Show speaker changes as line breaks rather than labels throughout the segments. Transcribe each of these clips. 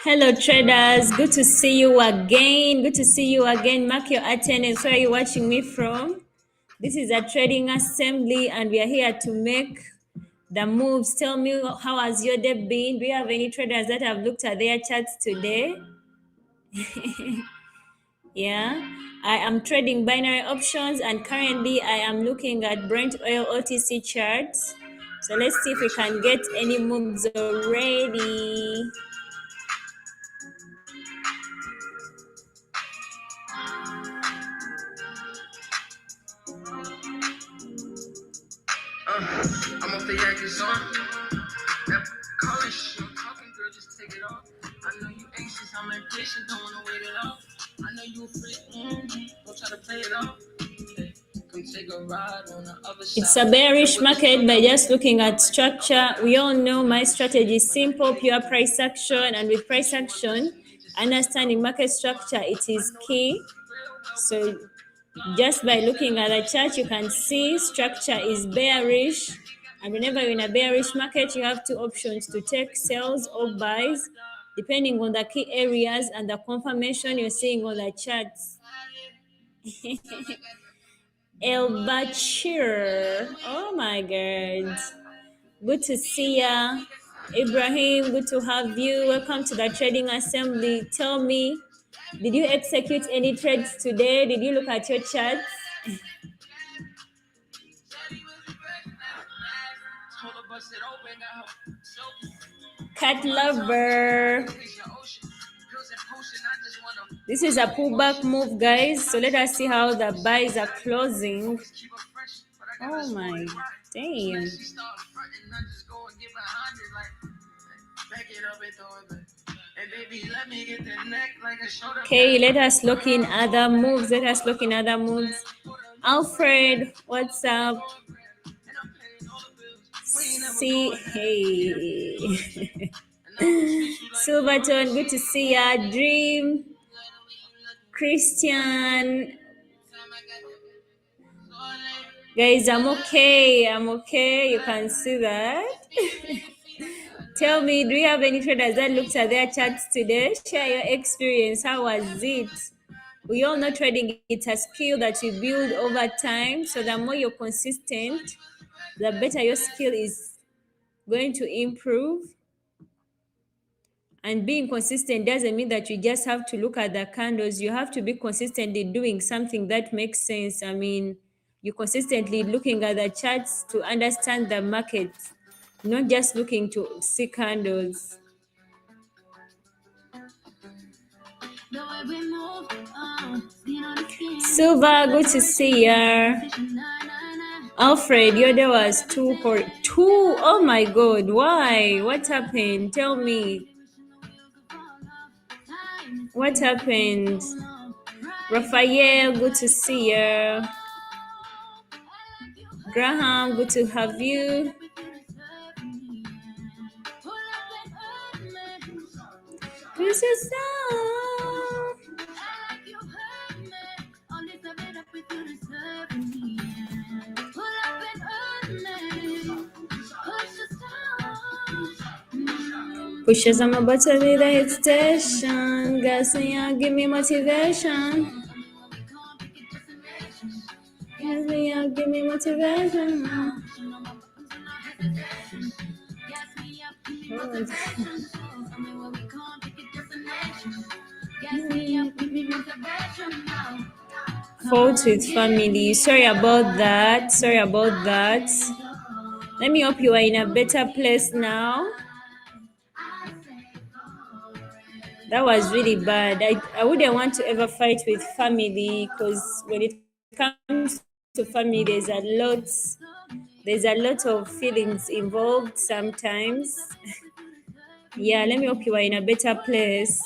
Hello traders, good to see you again. Mark your attendance. Where are you watching me from? This is a trading assembly and we are here to make the moves. Tell me, how has your day been? Do you have any traders that have looked at their charts today? Yeah, I am trading binary options and currently I am looking at Brent oil OTC charts. So let's see if we can get any moves already. I'm off the Yankees on. Calling shit, talking girl, just take it off. I know you anxious, I'm impatient, don't wanna wait it off. I know you a freak, don't try to play it off. Come take a ride on the other side. It's a bearish market by just looking at structure. We all know my strategy is simple, pure price action, and with price action, understanding market structure, it is key. So just by looking at the chart, you can see structure is bearish. And whenever you're in a bearish market, you have two options to take sells or buys, depending on the key areas and the confirmation you're seeing on the charts. El Bachir, oh my God. Good to see ya. Ibrahim, good to have you. Welcome to the trading assembly. Tell me, did you execute any trades today? Did you look at your charts? Cat lover. This is a pullback move, guys. So let us see how the buys are closing. Oh my, damn. Okay, let us look in other moves. Alfred, what's up? See, hey. Silverton, good to see ya. Dream, Christian. Guys, I'm okay. You can see that. Tell me, do you have any traders that looked at their charts today? Share your experience. How was it? We all know trading, it's a skill that you build over time. So the more you're consistent, the better your skill is going to improve. And being consistent doesn't mean that you just have to look at the candles. You have to be consistent in doing something that makes sense. I mean, you're consistently looking at the charts to understand the market, not just looking to see candles. Silver, good to see ya. Alfred, your day was two. Oh my God, why? What happened? Tell me. What happened? Raphael, good to see you. Graham, good to have you. This is pushes on my button with a hit station. Gassing, give me motivation. Give me motivation. Fault with family. Sorry about that. Let me hope you are in a better place now. That was really bad. I wouldn't want to ever fight with family, because when it comes to family, there's a lot of feelings involved sometimes. Yeah, let me hope you are in a better place.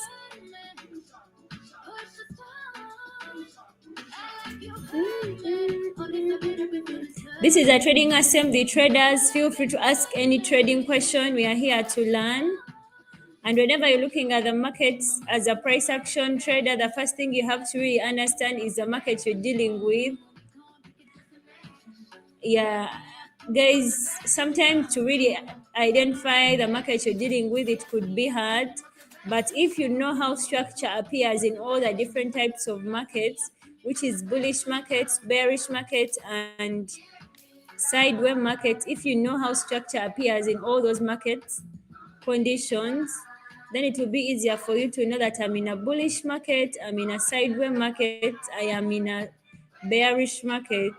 This is a trading assembly. Traders, feel free to ask any trading question. We are here to learn.
And whenever you're looking at the markets as a price action trader, the first thing you have to really understand is the market you're dealing with. Yeah, guys, sometimes to really identify the market you're dealing with, it could be hard. But if you know how structure appears in all the different types of markets, which is bullish markets, bearish markets, and sideway markets, if you know how structure appears in all those markets conditions, then it will be easier for you to know that I'm in a bullish market, I'm in a sideway market, I am in a bearish market.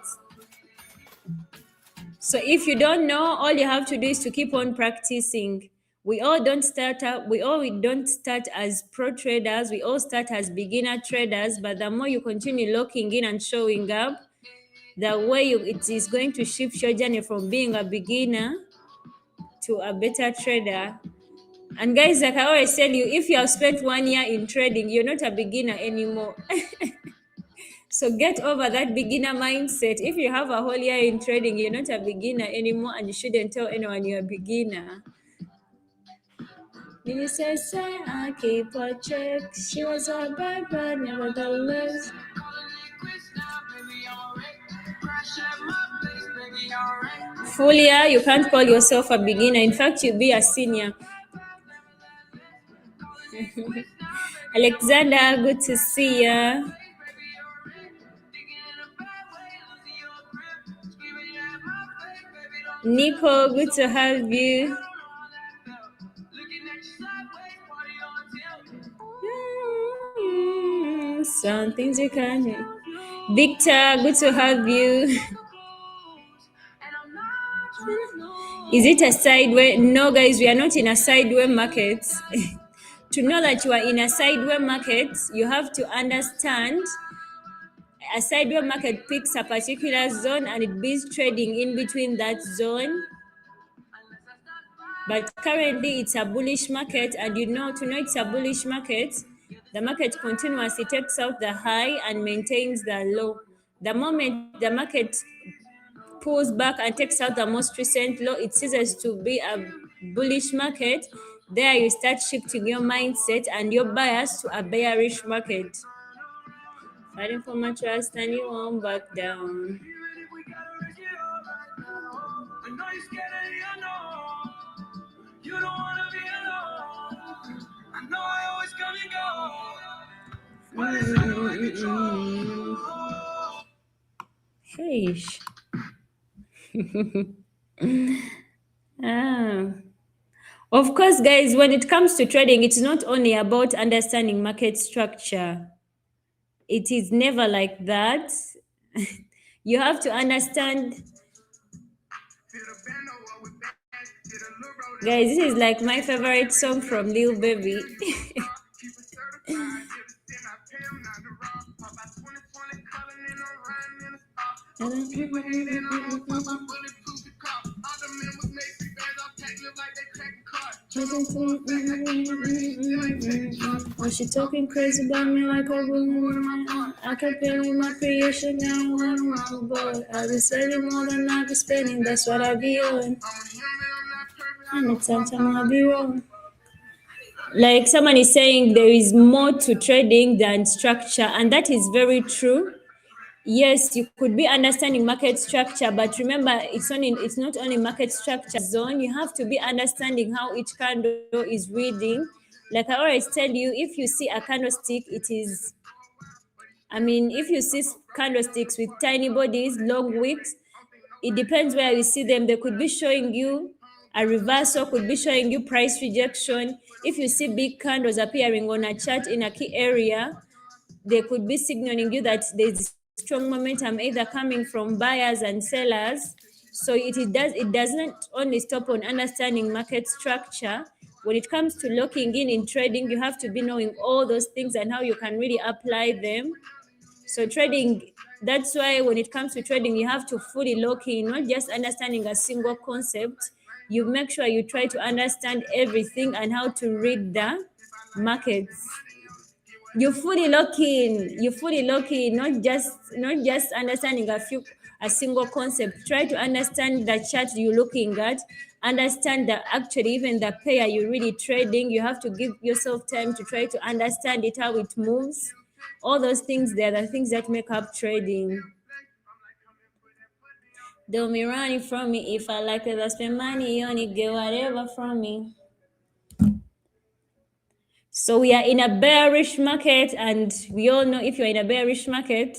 So if you don't know, all you have to do is to keep on practicing. We all don't start as pro traders, we all start as beginner traders, but the more you continue locking in and showing up, the way it is going to shift your journey from being a beginner to a better trader. And guys, like I always tell you, if you have spent 1 year in trading, you're not a beginner anymore. So get over that beginner mindset. If you have a whole year in trading, you're not a beginner anymore, and you shouldn't tell anyone you're a beginner. Lily says, I keep a check. She was a bad, but nevertheless. Full year, you can't call yourself a beginner. In fact, you'll be a senior. Alexander, good to see ya. Nico, good to have you. Some things you can't do. Victor, good to have you. Is it a sideway? No, guys, we are not in a sideway market. To know that you are in a sideway market, you have to understand a sideway market picks a particular zone and it be trading in between that zone. But currently it's a bullish market, and to know it's a bullish market, the market continuously takes out the high and maintains the low. The moment the market pulls back and takes out the most recent low, it ceases to be a bullish market. There you start shifting your mindset and your bias to a bearish market. Fighting for my trust and you won't back down. You don't wanna be alone. I know I always come and go. Hey. Of course, guys, when it comes to trading, it's not only about understanding market structure. It is never like that. You have to understand. Guys, this is like my favorite song from Lil Baby. Oh, she talking crazy about me like a woman. I can pay with my creation now. I'm bored. I be spending more than I be spending. That's what I be on. And it's sometimes I'll be wrong. Like someone is saying, there is more to trading than structure, and that is very true. Yes, you could be understanding market structure, but remember, it's not only market structure zone. You have to be understanding how each candle is reading. Like I always tell you, if you see a candlestick, if you see candlesticks with tiny bodies, long wicks, it depends where you see them. They could be showing you a reversal, could be showing you price rejection. If you see big candles appearing on a chart in a key area, they could be signaling you that there's strong momentum either coming from buyers and sellers. So it doesn't only stop on understanding market structure. When it comes to locking in trading, you have to be knowing all those things and how you can really apply them. So trading, that's why when it comes to trading, you have to fully lock in, not just understanding a single concept. You make sure you try to understand everything and how to read the markets. You fully lock in, not just understanding a single concept. Try to understand the chart you're looking at understand that actually even the pair you're really trading, you have to give yourself time to try to understand it, how it moves. All those things, they're the things that make up trading. Don't be running from me. If I like it, I spend money on it, get whatever from me. So we are in a bearish market, and we all know if you're in a bearish market,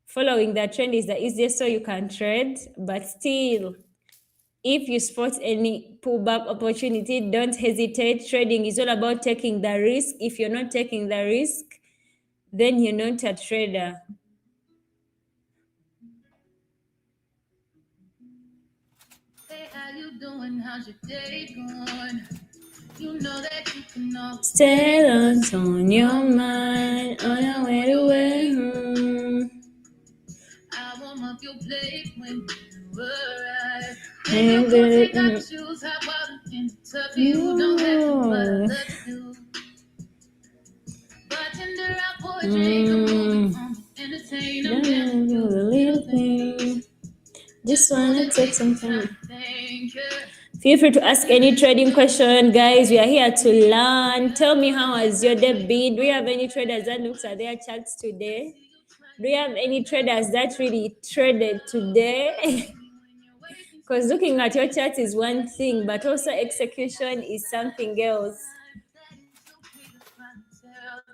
following that trend is the easiest so you can trade. But still, if you spot any pullback opportunity, don't hesitate. Trading is all about taking the risk. If you're not taking the risk, then you're not a trader.
Hey, how you doing? How's your day going? You know that you can always
Stay on your mind, on your way to way home.
I warm up your plate when you arrive.
And
And
you
you
get
go
it,
take out shoes, hot water in the tub. You don't have to, but I love to do. Bartender, I pour a drink, I'm moving on to entertain. I'm
Don't do the little thing. Just wanna take some time.
Thank you.
Feel free to ask any trading question, guys. We are here to learn. Tell me, how has your day been? Do you have any traders that looks at their charts today? Do you have any traders that really traded today? Because looking at your chart is one thing, but also execution is something else.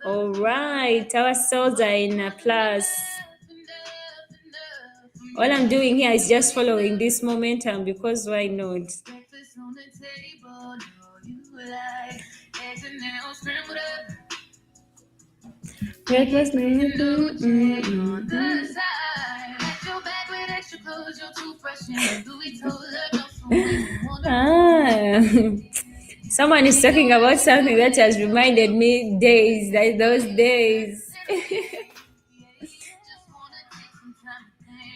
All right, our sales are in a plus. All I'm doing here is just following this momentum, because why not?
Breakfast on the table, know you like eggs and now scrambled up.
Breakfast,
On the side, at your back with extra clothes, your toothbrush and Louis told her
Someone is talking about something that has reminded me days, like those days.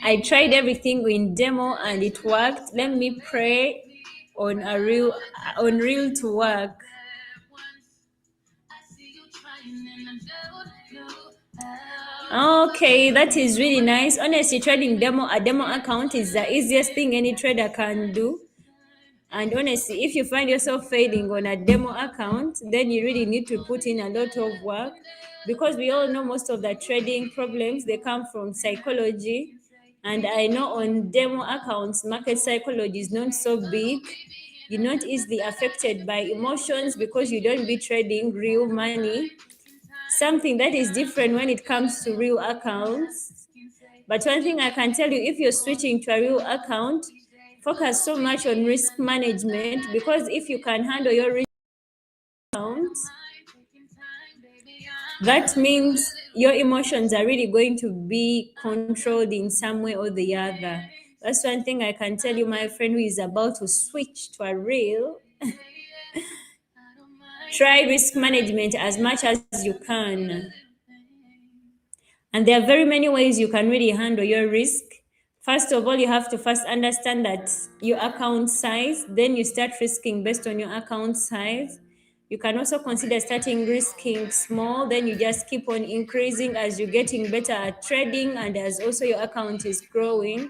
I tried everything in demo and it worked. Let me pray on real to work. Okay, that is really nice. Honestly, trading a demo account is the easiest thing any trader can do. And honestly, if you find yourself failing on a demo account, then you really need to put in a lot of work, because we all know most of the trading problems, they come from psychology. And I know on demo accounts, market psychology is not so big. You're not easily affected by emotions because you don't be trading real money. Something that is different when it comes to real accounts. But one thing I can tell you, if you're switching to a real account, focus so much on risk management, because if you can handle your risk account, that means your emotions are really going to be controlled in some way or the other. That's one thing I can tell you, my friend who is about to switch to a real. Try risk management as much as you can. And there are very many ways you can really handle your risk. First of all, you have to first understand that your account size, then you start risking based on your account size. You can also consider starting risking small, then you just keep on increasing as you're getting better at trading and as also your account is growing.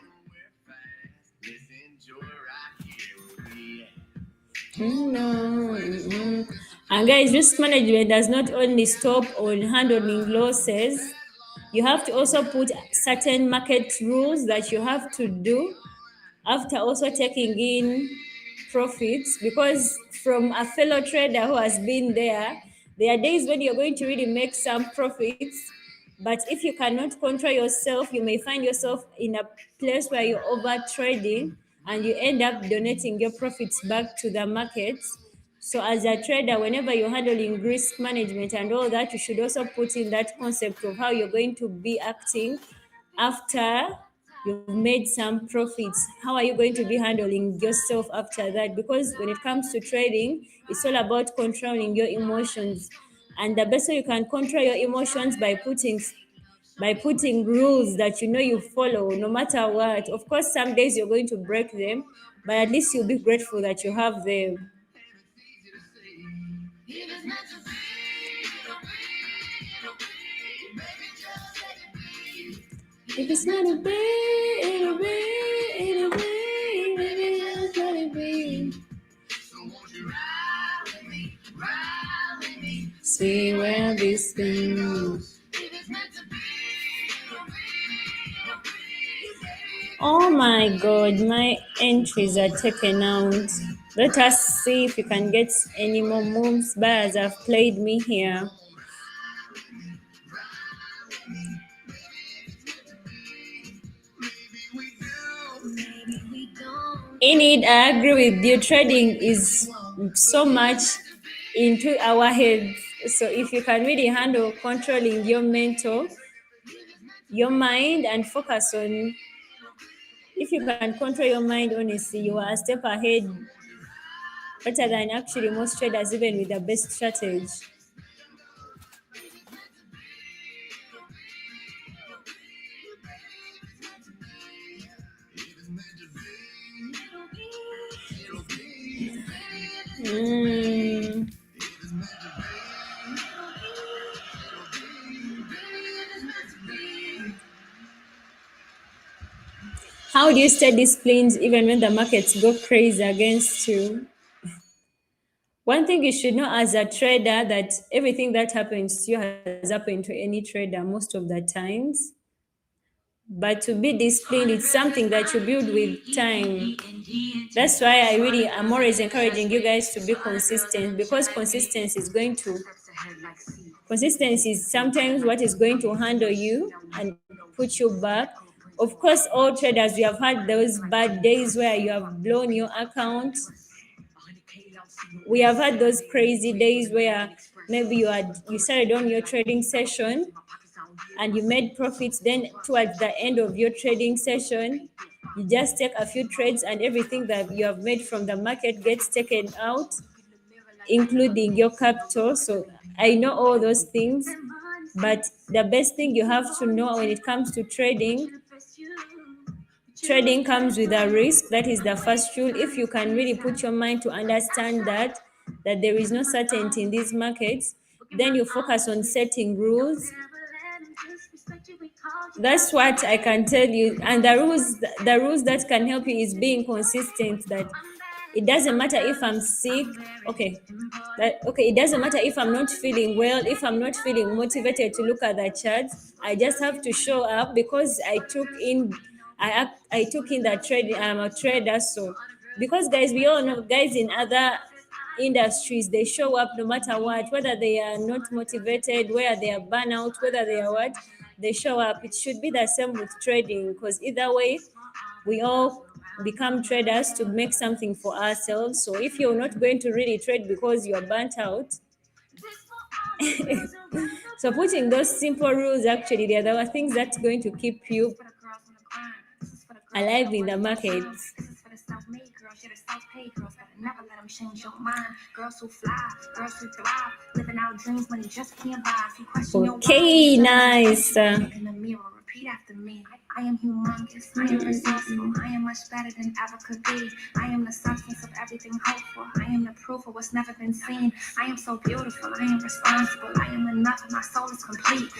And guys, risk management does not only stop on handling losses. You have to also put certain market rules that you have to do after also taking in profits, because from a fellow trader who has been there are days when you're going to really make some profits, but if you cannot control yourself, you may find yourself in a place where you're over trading and you end up donating your profits back to the markets. So as a trader, whenever you're handling risk management and all that, you should also put in that concept of how you're going to be acting after you've made some profits. How are you going to be handling yourself after that? Because when it comes to trading, it's all about controlling your emotions. And the best way you can control your emotions by putting rules that you know you follow no matter what. Of course, some days you're going to break them, but at least you'll be grateful that you have them. If it's not a be, it'll be, baby, just let it be. see where this goes. Oh my god, my entries are taken out. Let us see if we can get any more moves. Buyers have played me here. Enid, I agree with you. Trading is so much into our heads. So if you can really handle controlling your mental, your mind, and focus on, if you can control your mind, honestly, you are a step ahead, better than actually most traders, even with the best strategy. Mm. How do you stay disciplined even when the markets go crazy against you? One thing you should know as a trader, that everything that happens to you has happened to any trader most of the times. But to be disciplined, it's something that you build with time. That's why I'm always encouraging you guys to be consistent, because consistency is sometimes what is going to handle you and put you back. Of course, all traders, we have had those bad days where you have blown your account. We have had those crazy days where maybe you started on your trading session and you made profits. Then towards the end of your trading session, you just take a few trades and everything that you have made from the market gets taken out, including your capital. So I know all those things, but the best thing you have to know when it comes to trading comes with a risk. That is the first rule. If you can really put your mind to understand that there is no certainty in these markets, then you focus on setting rules. That's what I can tell you. And the rules that can help you is being consistent. That it doesn't matter if I'm sick. It doesn't matter if I'm not feeling well, if I'm not feeling motivated to look at the charts. I just have to show up because I took in the trade. I'm a trader. So because guys, we all know guys in other industries, they show up no matter what, whether they are not motivated, whether they are burnout, whether they are what, they show up. It should be the same with trading, because either way, we all become traders to make something for ourselves. So if you're not going to really trade because you're burnt out, so putting those simple rules, actually, there are things that's going to keep you alive in the markets. Never let them change your mind. Girls who fly, girls who thrive, living out dreams when you just can't buy. If you question okay, your nice. Look in the mirror, repeat after me. I am humongous. I am resourceful. I am much better than ever could be. I am the substance of everything hoped for. I am the proof of what's never been seen. I am so beautiful. I am responsible. I am enough. My soul is complete.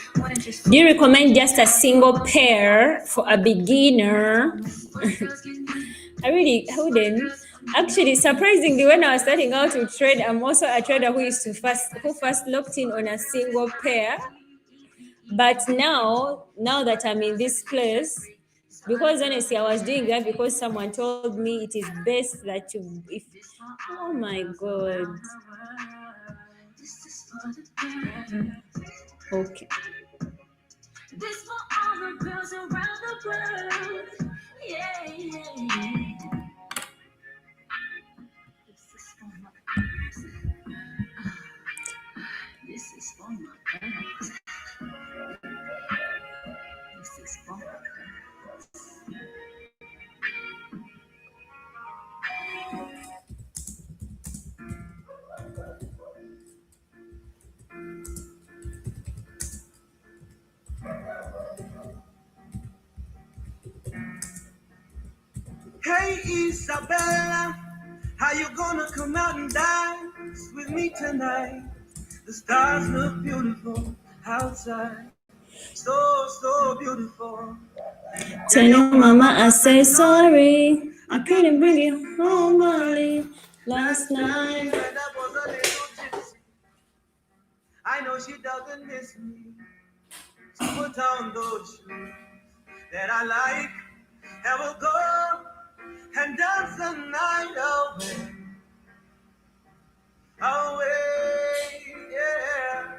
Do you recommend just a single pair for a beginner? I really wouldn't. Actually, surprisingly, when I was starting out to trade, I'm also a trader who first locked in on a single pair. But now that I'm in this place, because honestly, I was doing that because someone told me it is best that oh my god. Okay. This for all the girls around the world. Yeah, yeah, yeah. This is for my girls. This is for my girls. Hey Isabella, how you gonna come out and dance with me tonight? The stars look beautiful outside, so beautiful. Tell your mama I say sorry, I couldn't bring you home early last night. I
I know she doesn't miss me. To put on those shoes that I like, and we'll go and dance the night away, away, yeah.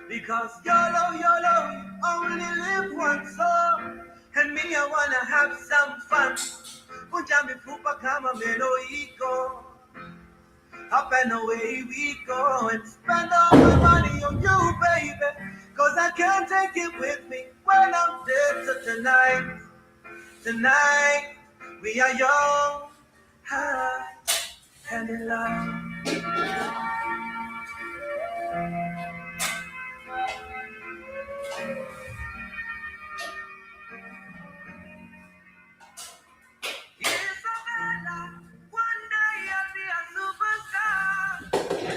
Because YOLO, YOLO, you only live once, so. And me, I wanna have some fun. Punja mifupa kama Meloiko. Up and away we go and spend all my money on you, baby. Cause I can't take it with me when I'm dead. So tonight, tonight, we are young, high, and in love. Isabella, one day I'll be a superstar.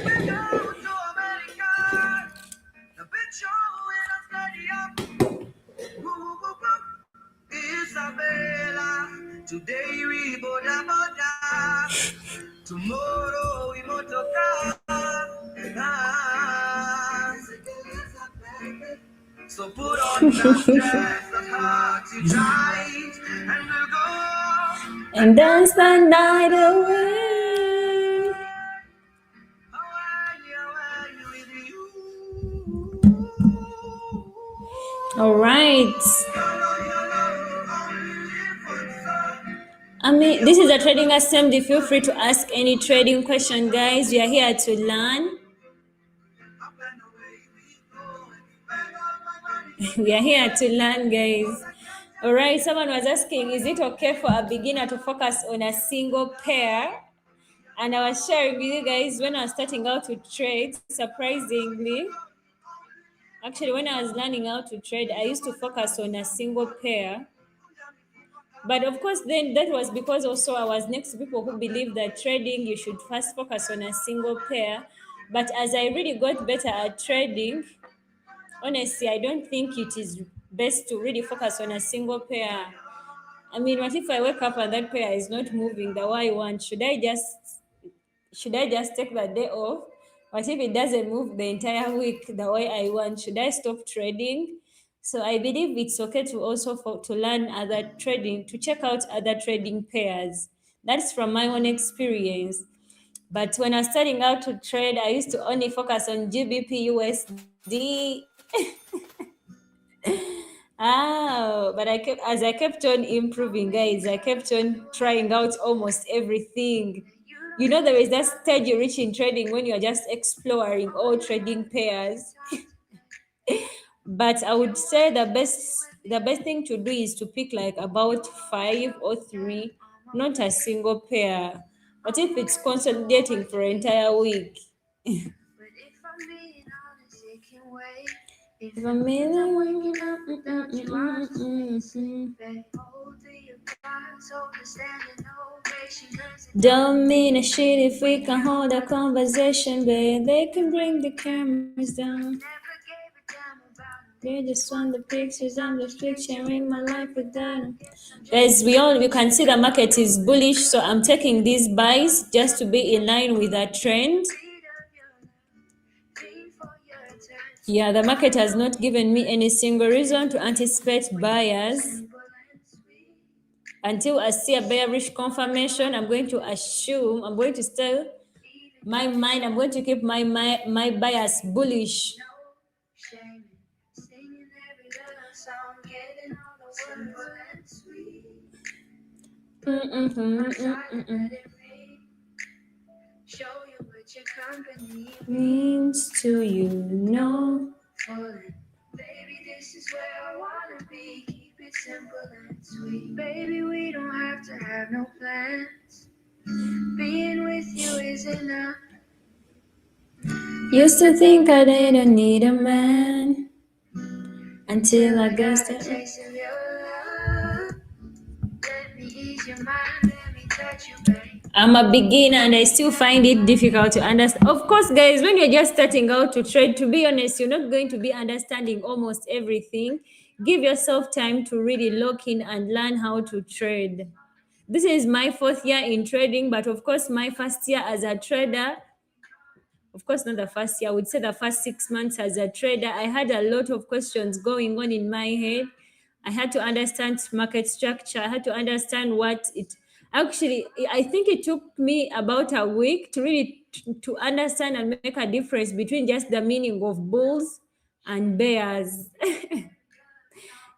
We go to America, the big show in a stadium. Woo, woo, woo, woo. Isabella, today we boda boda, tomorrow we motoka. Ah. So put on that dress, the heart you tight, and we'll go
And dance the night away.
away with you.
All right. I mean, this is a trading assembly. Feel free to ask any trading question, guys. We are here to learn. We are here to learn, guys. All right. Someone was asking, is it okay for a beginner to focus on a single pair? And I was sharing with you guys when I was starting out to trade, surprisingly. Actually, when I was learning how to trade, I used to focus on a single pair. But of course, then that was because also I was next to people who believe that trading, you should first focus on a single pair. But as I really got better at trading, honestly, I don't think it is best to really focus on a single pair. I mean, what if I wake up and that pair is not moving the way I want? Should I just take the day off? What if it doesn't move the entire week the way I want? Should I stop trading? So I believe it's okay to also to learn other trading, to check out other trading pairs. That's from my own experience. But when I was starting out to trade, I used to only focus on GBP USD. But as I kept on improving, guys, I kept on trying out almost everything. You know, there is that stage you reach in trading when you're just exploring all trading pairs. But I would say the best thing to do is to pick like about 5 or 3, not a single pair. What if it's consolidating for an entire week? If I'm don't mean a shit if we can hold a conversation, babe. They can bring the cameras down. They just want the pictures and the street sharing my life with them. Guys, you can see the market is bullish, so I'm taking these buys just to be in line with that trend. Yeah, the market has not given me any single reason to anticipate buyers. Until I see a bearish confirmation, I'm going to stay my mind, I'm going to keep my bias bullish. Means to you, no. Baby, this is where I wanna be. Keep it simple and sweet. Baby, we don't have to have no plans. Being with you is enough. Used to think I didn't need a man until I guessed that. Taste of your love. Let me ease your mind. Let me touch you, baby. I'm a beginner and I still find it difficult to understand. Of course, guys, when you're just starting out to trade, to be honest, you're not going to be understanding almost everything. Give yourself time to really lock in and learn how to trade. This is my 4th year in trading, but of course, my first year as a trader, Of course, not the first year. I would say the first 6 months as a trader, I had a lot of questions going on in my head. I had to understand market structure. I had to understand what it actually. I think it took me about a week to really to understand and make a difference between just the meaning of bulls and bears.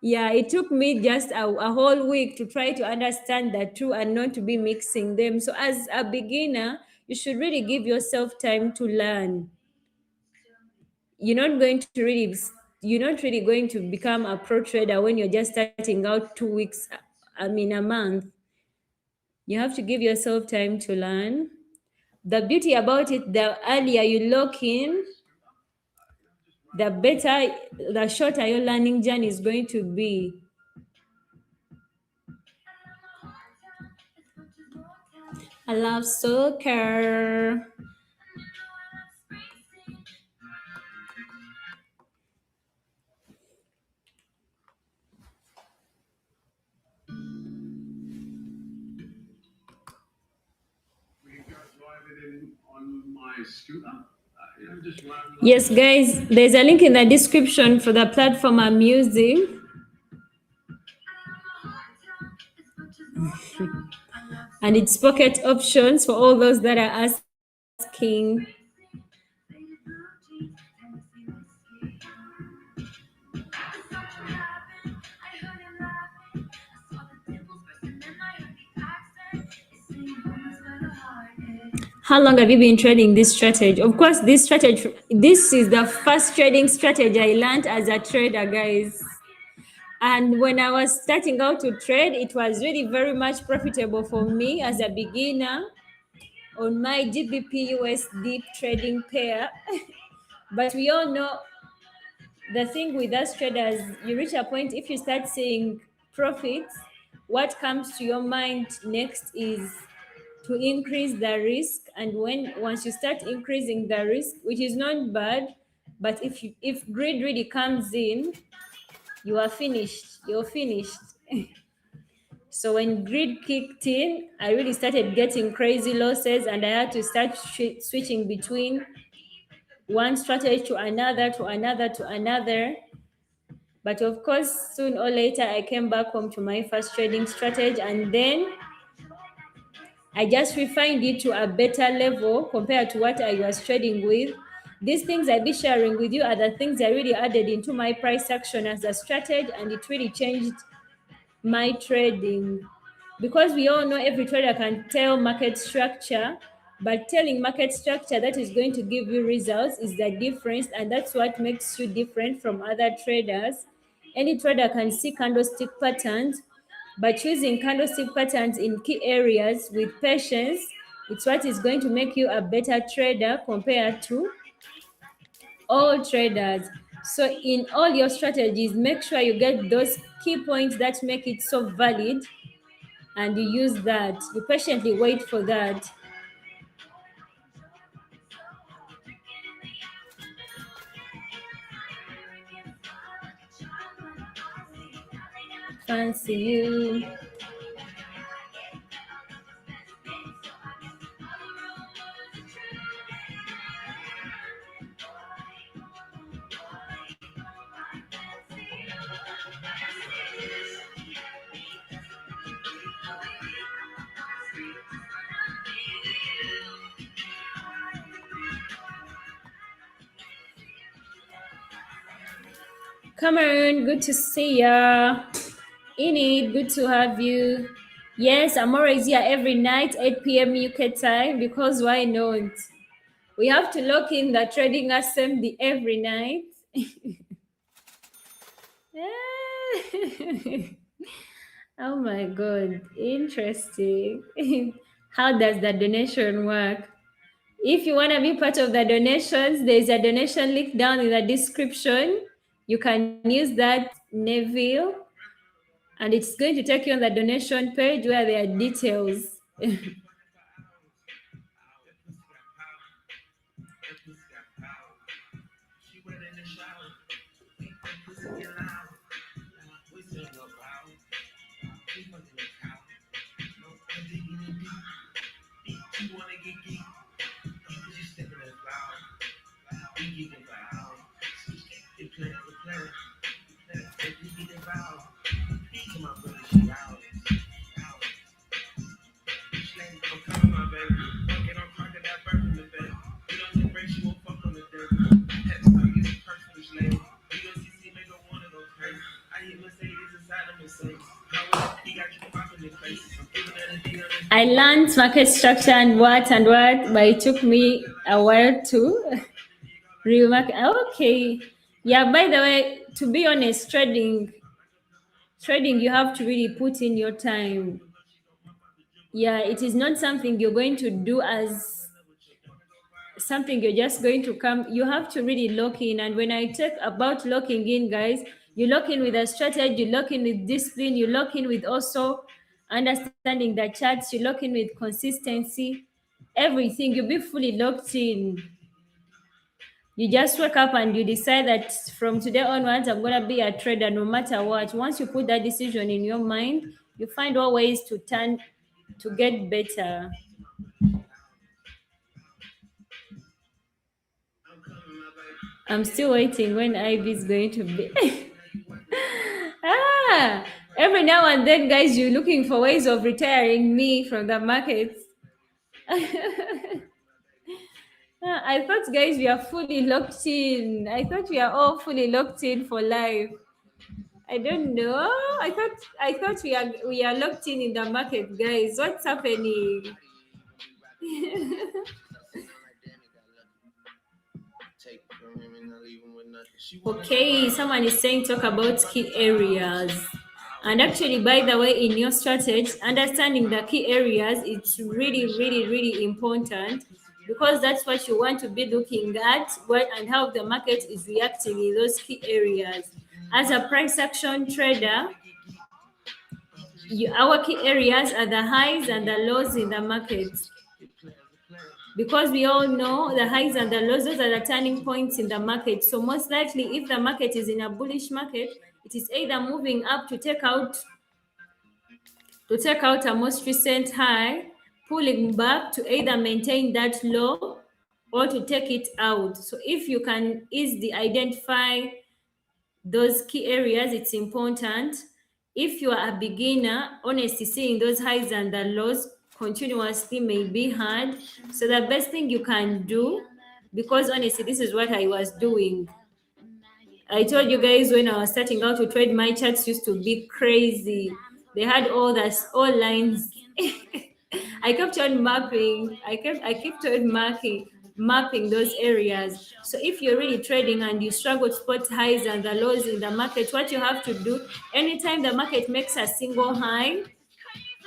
Yeah, it took me just a whole week to try to understand the two and not to be mixing them. So, as a beginner, you should really give yourself time to learn. You're not going to really, you're not really going to become a pro trader when you're just starting out 2 weeks, I mean, a month. You have to give yourself time to learn. The beauty about it, the earlier you lock in, the better, the shorter your learning journey is going to be. I love soccer. Yes, guys, there's a link in the description for the platform I'm using. And it's pocket options for all those that are asking. How long have you been trading this strategy? Of course, this is the first trading strategy I learned as a trader, guys. And when I was starting out to trade, it was really very much profitable for me as a beginner on my GBP USD trading pair. But we all know the thing with us traders, you reach a point, if you start seeing profits, what comes to your mind next is to increase the risk. And once you start increasing the risk, which is not bad, but if greed really comes in, you are finished. You're finished. So when greed kicked in, I really started getting crazy losses, and I had to start switching between one strategy to another, to another, to another. But of course, soon or later, I came back home to my first trading strategy, and then I just refined it to a better level compared to what I was trading with. These things I'll be sharing with you are the things I really added into my price action as a strategy, and it really changed my trading. Because we all know every trader can tell market structure, but telling market structure that is going to give you results is the difference, and that's what makes you different from other traders. Any trader can see candlestick patterns, but choosing candlestick patterns in key areas with patience, it's what is going to make you a better trader compared to all traders. So in all your strategies, make sure you get those key points that make it so valid, and you use that. You patiently wait for that. Fancy you. Cameron, good to see ya. Enid, good to have you. Yes, I'm always here every night, 8 p.m. UK time, because why not? We have to lock in the trading assembly every night. Oh my god, interesting. How does the donation work? If you want to be part of the donations, there's a donation link down in the description. You can use that, Neville, and it's going to take you on the donation page where there are details. I learned market structure and what, but it took me a while to remark. Okay. Yeah, by the way, to be honest, trading, you have to really put in your time. Yeah, it is not something you're going to do as something you're just going to come. You have to really lock in. And when I talk about locking in, guys, you lock in with a strategy, you lock in with discipline, you lock in with also understanding the charts, you lock in with consistency, everything. You'll be fully locked in. You just wake up and you decide that from today onwards, I'm going to be a trader no matter what. Once you put that decision in your mind, you find all ways to turn to get better. I'm still waiting when Ivy is going to be. Ah, every now and then, guys, you're looking for ways of retiring me from the markets. I thought, guys, we are fully locked in. I thought we are all fully locked in for life. I don't know. I thought we are locked in the market, guys. What's happening? Okay, someone is saying talk about key areas. And actually, by the way, in your strategy, understanding the key areas, it's really, really, really important because that's what you want to be looking at and how the market is reacting in those key areas. As a price action trader, our key areas are the highs and the lows in the market. Because we all know the highs and the lows, those are the turning points in the market. So most likely, if the market is in a bullish market, it is either moving up to take out a most recent high, pulling back to either maintain that low or to take it out. So if you can easily identify those key areas, it's important. If you are a beginner, honestly, seeing those highs and the lows continuously may be hard. So the best thing you can do, because honestly, this is what I was doing. I told you guys when I was starting out to trade, my charts used to be crazy. They had all lines. I kept on mapping. I kept on mapping those areas. So if you're really trading and you struggle to spot highs and the lows in the market, what you have to do, anytime the market makes a single high,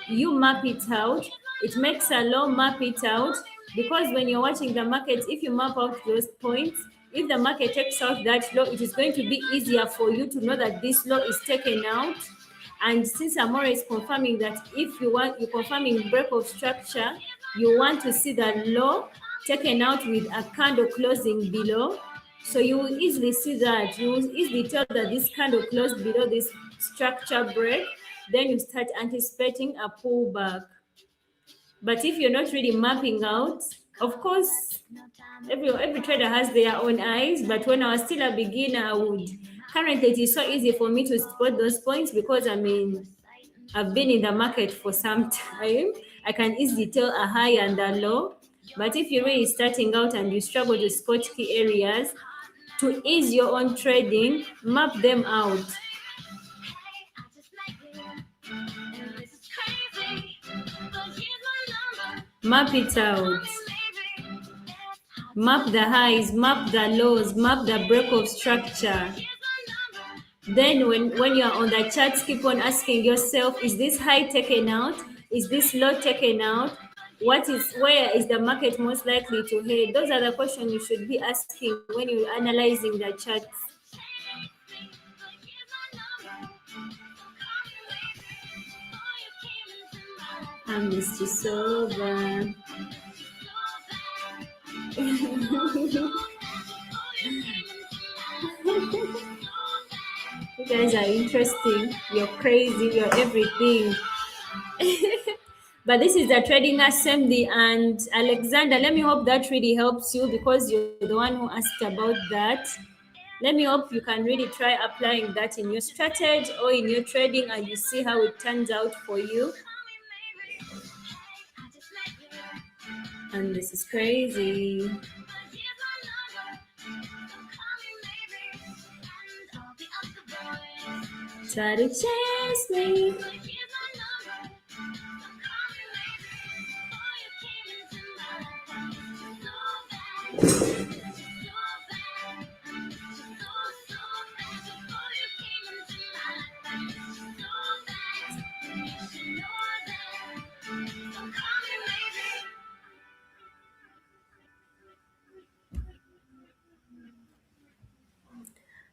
you map it out. It makes a low, map it out, because when you're watching the market, if you map out those points, if the market takes out that low, it is going to be easier for you to know that this low is taken out. And since I'm always confirming that if you're confirming break of structure, you want to see the low taken out with a candle closing below. So you will easily see that. You will easily tell that this candle closed below this structure break. Then you start anticipating a pullback. But if you're not really mapping out, of course, every trader has their own eyes. But when I was still a beginner, currently it is so easy for me to spot those points because I've been in the market for some time. I can easily tell a high and a low. But if you're really starting out and you struggle to spot key areas, to ease your own trading, map them out. Map it out. Map the highs, map the lows, map the break of structure. Then when you're on the charts, keep on asking yourself, is this high taken out? Is this low taken out? Where is the market most likely to head? Those are the questions you should be asking when you're analyzing the charts. I'm Mr. Sober. You guys are interesting. You're crazy. You're everything. But this is the trading assembly. And Alexander, let me hope that really helps you because you're the one who asked about that. Let me hope you can really try applying that in your strategy or in your trading and you see how it turns out for you. And this is crazy. Try to chase me.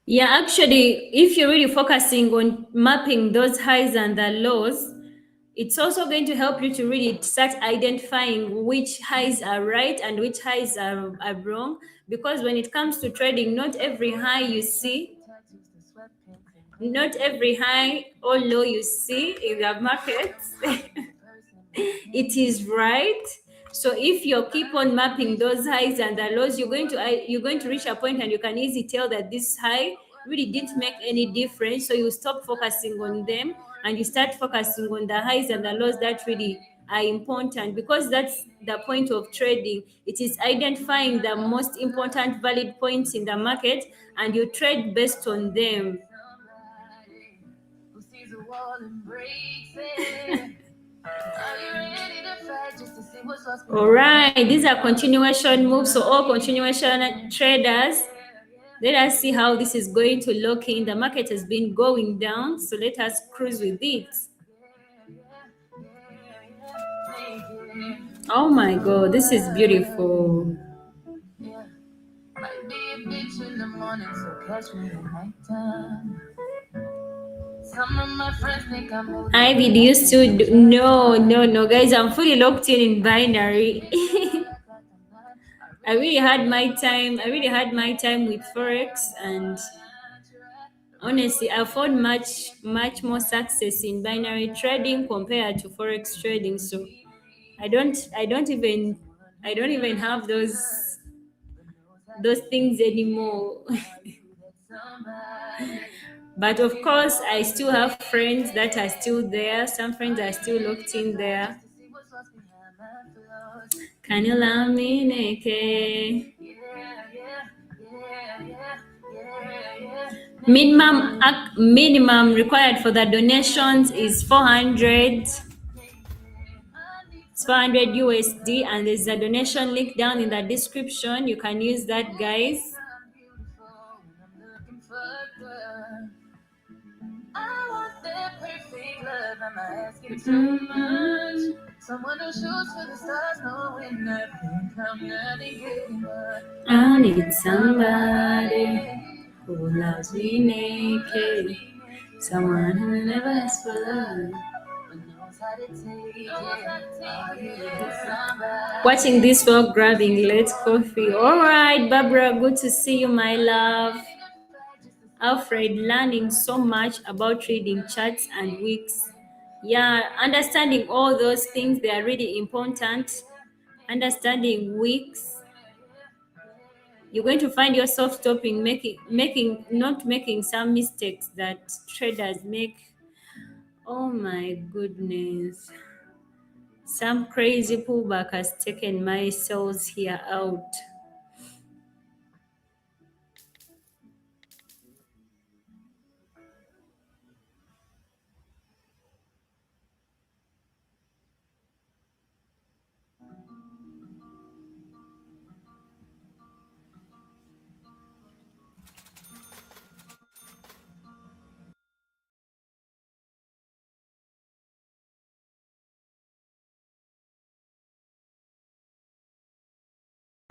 Yeah, actually, if you're really focusing on mapping those highs and the lows, it's also going to help you to really start identifying which highs are right and which highs are wrong. Because when it comes to trading, not every high you see, not every high or low you see in the markets it is right. So if you keep on mapping those highs and the lows, you're going to reach a point and you can easily tell that this high really didn't make any difference. So you stop focusing on them and you start focusing on the highs and the lows that really are important, because that's the point of trading. It is identifying the most important valid points in the market and you trade based on them.
Who sees a wall and breaks it? Are you ready to fight just to see what's lost?
All right, these are continuation moves. So all continuation traders, let us see how this is going to look in. The market has been going down, so let us cruise with it. Oh my god, this is beautiful.
Yeah. Might be a bitch in the morning, so catch me at nighttime. Some of my friends think I'm moving.
Ivy, do you still do? No, guys, I'm fully locked in binary. I really had my time. I really had my time with Forex, and honestly, I found much more success in binary trading compared to Forex trading. So I don't even have those things anymore. But of course, I still have friends that are still there. Some friends are still locked in there. Can you love me, Neke? Minimum required for the donations is 400. It's 400 USD, and there's a donation link down in the description. You can use that, guys.
I want that perfect love. Am I asking too much? Someone who shoots for the stars, knowing nothing come nothing good.
I need somebody who loves me naked. Someone who never asks for love. Watching this while grabbing late coffee. All right, Barbara, good to see you, my love. Alfred, learning so much about reading charts and wicks. Yeah, understanding all those things, they are really important. Understanding wicks, you're going to find yourself stopping not making some mistakes that traders make. Oh my goodness. Some crazy pullback has taken my cells here out.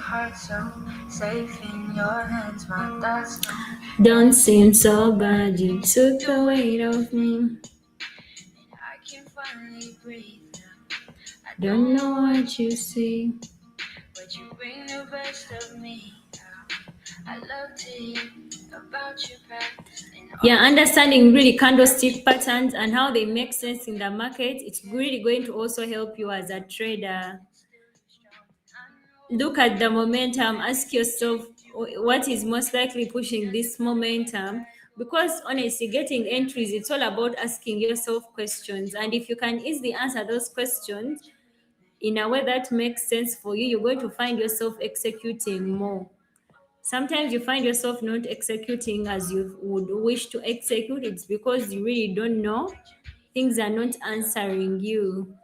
Heart so safe in your hands, my thoughts
Don't seem so bad, you took the weight off me.
I can finally breathe now. I
Don't know what you see.
but you bring the best of me out. I love to hear about your past and
Yeah, understanding really candlestick patterns and how they make sense in the market, it's really going to also help you as a trader. Look at the momentum, ask yourself what is most likely pushing this momentum, because honestly, getting entries, it's all about asking yourself questions, and if you can easily answer those questions in a way that makes sense for you, you're going to find yourself executing more. Sometimes you find yourself not executing as you would wish to execute. It's because you really don't know, things are not answering you,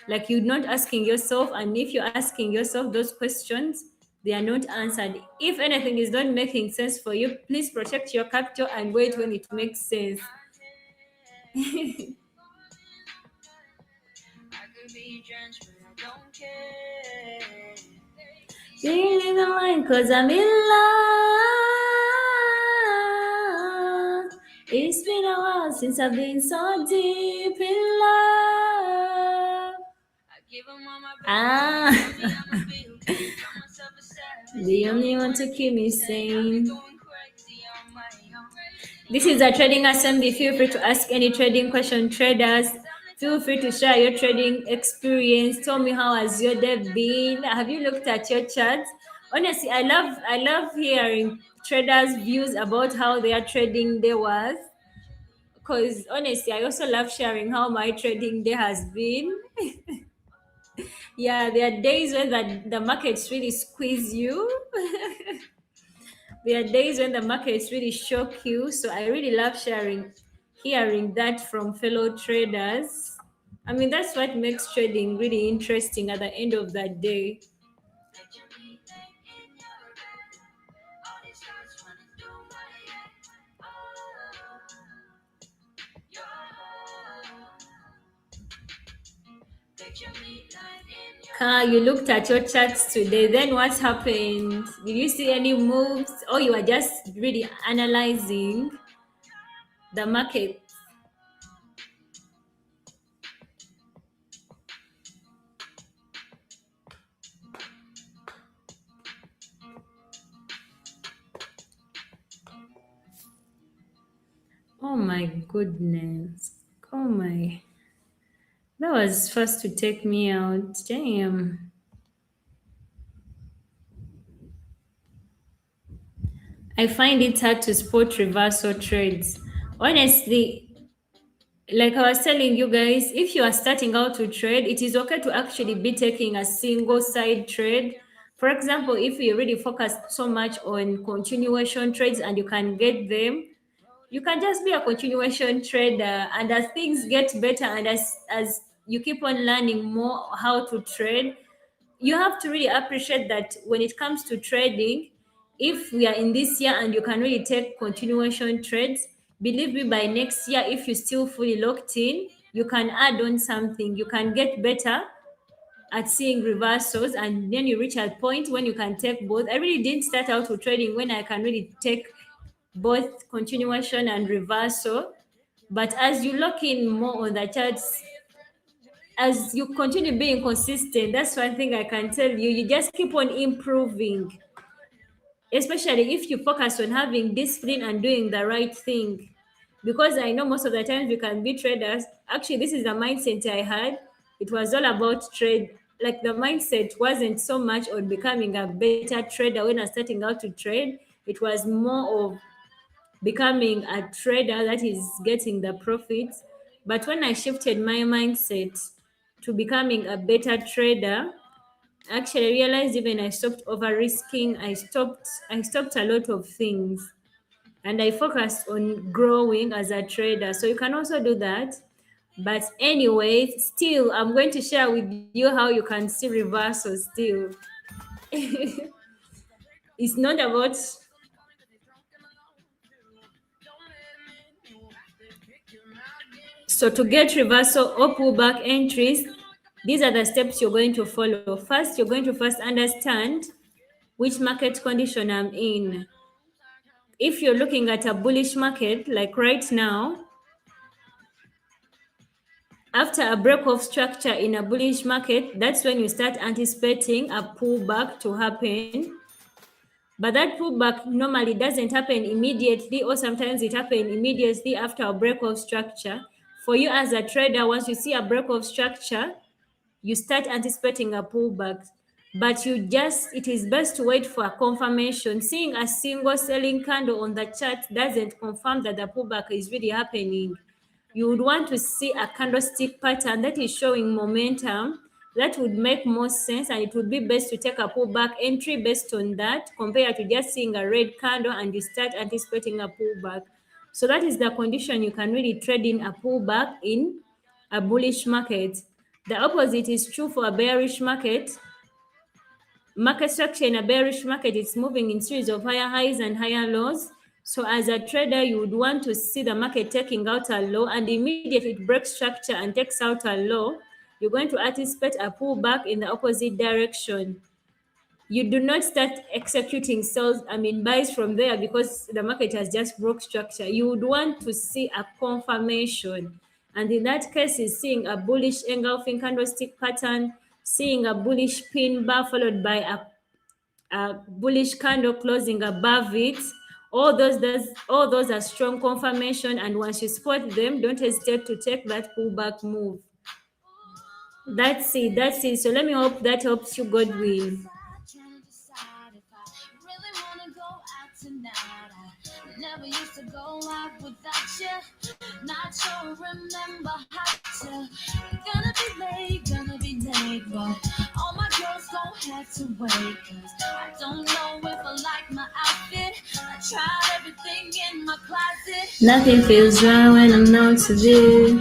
like you're not asking yourself, and if you're asking yourself those questions, they are not answered. If anything is not making sense for you, please protect your capital and wait when it makes sense.
I could be drenched, but I don't care.
Feeling the line cause I'm in It's been a while since I've been so deep in love.
I give them all my
Ah,
baby, I'ma be okay. Got myself a savage.
the only one to keep me
I've been
sane.
going crazy on my own.
This is a trading assembly. Feel free to ask any trading question, traders. Feel free to share your trading experience. Tell me how has your day been? Have you looked at your charts? Honestly, I love hearing traders' views about how their trading day was. Because honestly, I also love sharing how my trading day has been. Yeah, there are days when the markets really squeeze you. There are days when the markets really shock you. So I really love hearing that from fellow traders. I mean, that's what makes trading really interesting at the end of the day. Car, you looked at your charts today. Then what happened? Did you see any moves, or you are just really analyzing the market? Oh my goodness. Oh my. That was first to take me out. Damn. I find it hard to spot reversal trades. Honestly, like I was telling you guys, if you are starting out to trade, it is okay to actually be taking a single side trade. For example, if you really focus so much on continuation trades and you can get them, you can just be a continuation trader. And as things get better and as you keep on learning more how to trade, you have to really appreciate that when it comes to trading, if we are in this year and you can really take continuation trades, believe me, by next year, if you still fully locked in, you can add on something, you can get better at seeing reversals, and then you reach a point when you can take both. I really didn't start out with trading when I can really take both continuation and reversal, but as you lock in more on the charts, as you continue being consistent, that's one thing I can tell you. You just keep on improving, especially if you focus on having discipline and doing the right thing. Because I know most of the times we can be traders. Actually, this is the mindset I had. It was all about trade. Like the mindset wasn't so much on becoming a better trader when I was starting out to trade. It was more of becoming a trader that is getting the profits. But when I shifted my mindset to becoming a better trader, actually I realized even I stopped over risking. I stopped a lot of things and I focused on growing as a trader. So you can also do that. But anyway, still I'm going to share with you how you can see reversals still. It's not about. So to get reversal or pullback entries, these are the steps you're going to follow. First, you're going to first understand which market condition I'm in. If you're looking at a bullish market, like right now, after a break of structure in a bullish market, that's when you start anticipating a pullback to happen. But that pullback normally doesn't happen immediately, or sometimes it happens immediately after a break of structure. For you as a trader, once you see a break of structure, you start anticipating a pullback. But it is best to wait for a confirmation. Seeing a single selling candle on the chart doesn't confirm that the pullback is really happening. You would want to see a candlestick pattern that is showing momentum. That would make more sense, and it would be best to take a pullback entry based on that compared to just seeing a red candle and you start anticipating a pullback. So that is the condition you can really trade in a pullback in a bullish market. The opposite is true for a bearish market. Market structure in a bearish market is moving in series of higher highs and higher lows. So as a trader, you would want to see the market taking out a low, and immediately it breaks structure and takes out a low, you're going to anticipate a pullback in the opposite direction. You do not start executing sales, buys from there because the market has just broke structure. You would want to see a confirmation. And in that case, is seeing a bullish engulfing candlestick pattern, seeing a bullish pin bar followed by a bullish candle closing above it. All those are strong confirmation, and once you spot them, don't hesitate to take that pullback move. That's it. So let me hope that helps you, Godwin. Never used to go out without you. Not sure remember how to. Gonna be late, but all my girls gon' have to wait. Cause I don't know if I like my outfit. I tried everything in my closet. Nothing feels right when I'm not to do.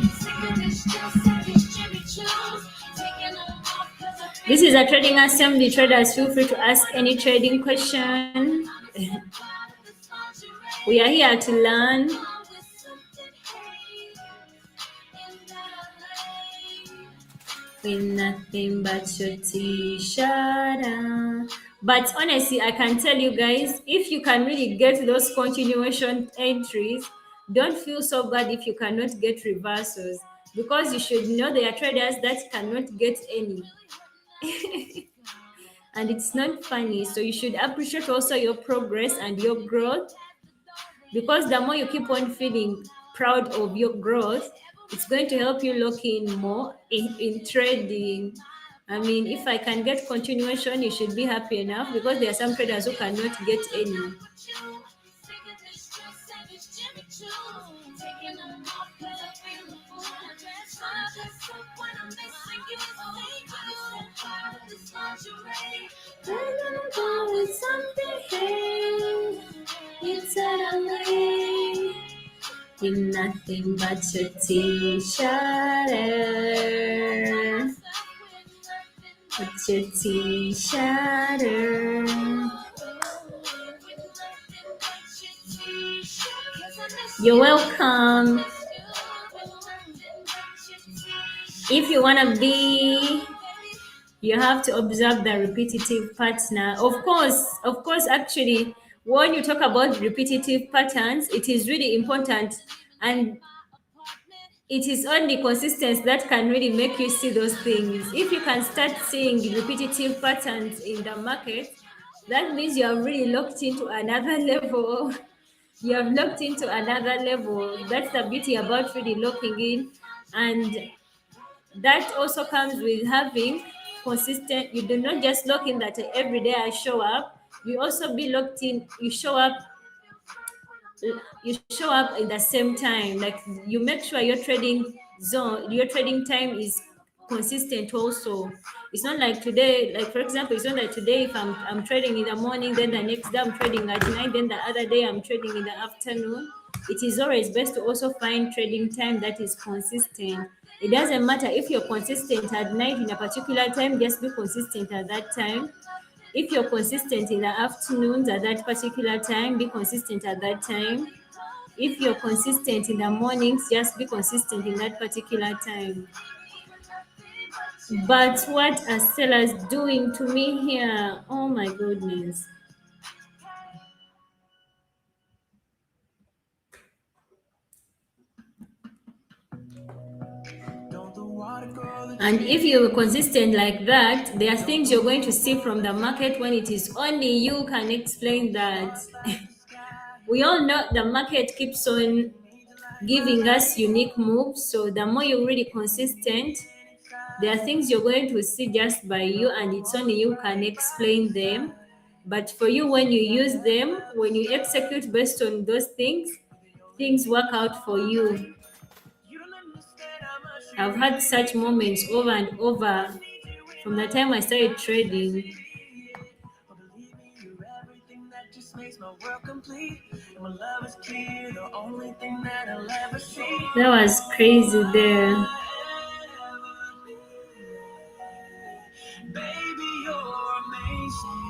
This is a trading assembly. Traders, feel free to ask any trading question. We are here to learn. With nothing but your t-shirt. But honestly, I can tell you guys, if you can really get those continuation entries, don't feel so bad if you cannot get reversals, because you should know there are traders that cannot get any. And it's not funny. So you should appreciate also your progress and your growth, because the more you keep on feeling proud of your growth, it's going to help you lock in more in trading. If I can get continuation, you should be happy enough, because there are some traders who cannot get any. It's suddenly with nothing but your t-shirt. But your t-shirt. You're welcome. If you wanna be, you have to observe the repetitive pattern. Of course, actually, when you talk about repetitive patterns, it is really important, and it is only consistency that can really make you see those things. If you can start seeing repetitive patterns in the market, that means you have really locked into another level. You have locked into another level. That's the beauty about really locking in. And that also comes with having consistent. You do not just lock in that every day I show up. You also be locked in. You show up in the same time. Like, you make sure your trading time is consistent also. It's not like today, like for example, it's not like today if I'm trading in the morning, then the next day I'm trading at night, then the other day I'm trading in the afternoon. It is always best to also find trading time that is consistent. It doesn't matter if you're consistent at night in a particular time, just be consistent at that time. If you're consistent in the afternoons at that particular time, be consistent at that time. If you're consistent in the mornings, just be consistent in that particular time. But what are sellers doing to me here? Oh my goodness. And if you're consistent like that, there are things you're going to see from the market when it is only you can explain that. We all know the market keeps on giving us unique moves. So the more you're really consistent, there are things you're going to see just by you, and it's only you can explain them. But for you, when you use them, when you execute based on those things work out for you. I've had such moments over and over from the time I started trading. That was crazy there. Baby, you're amazing.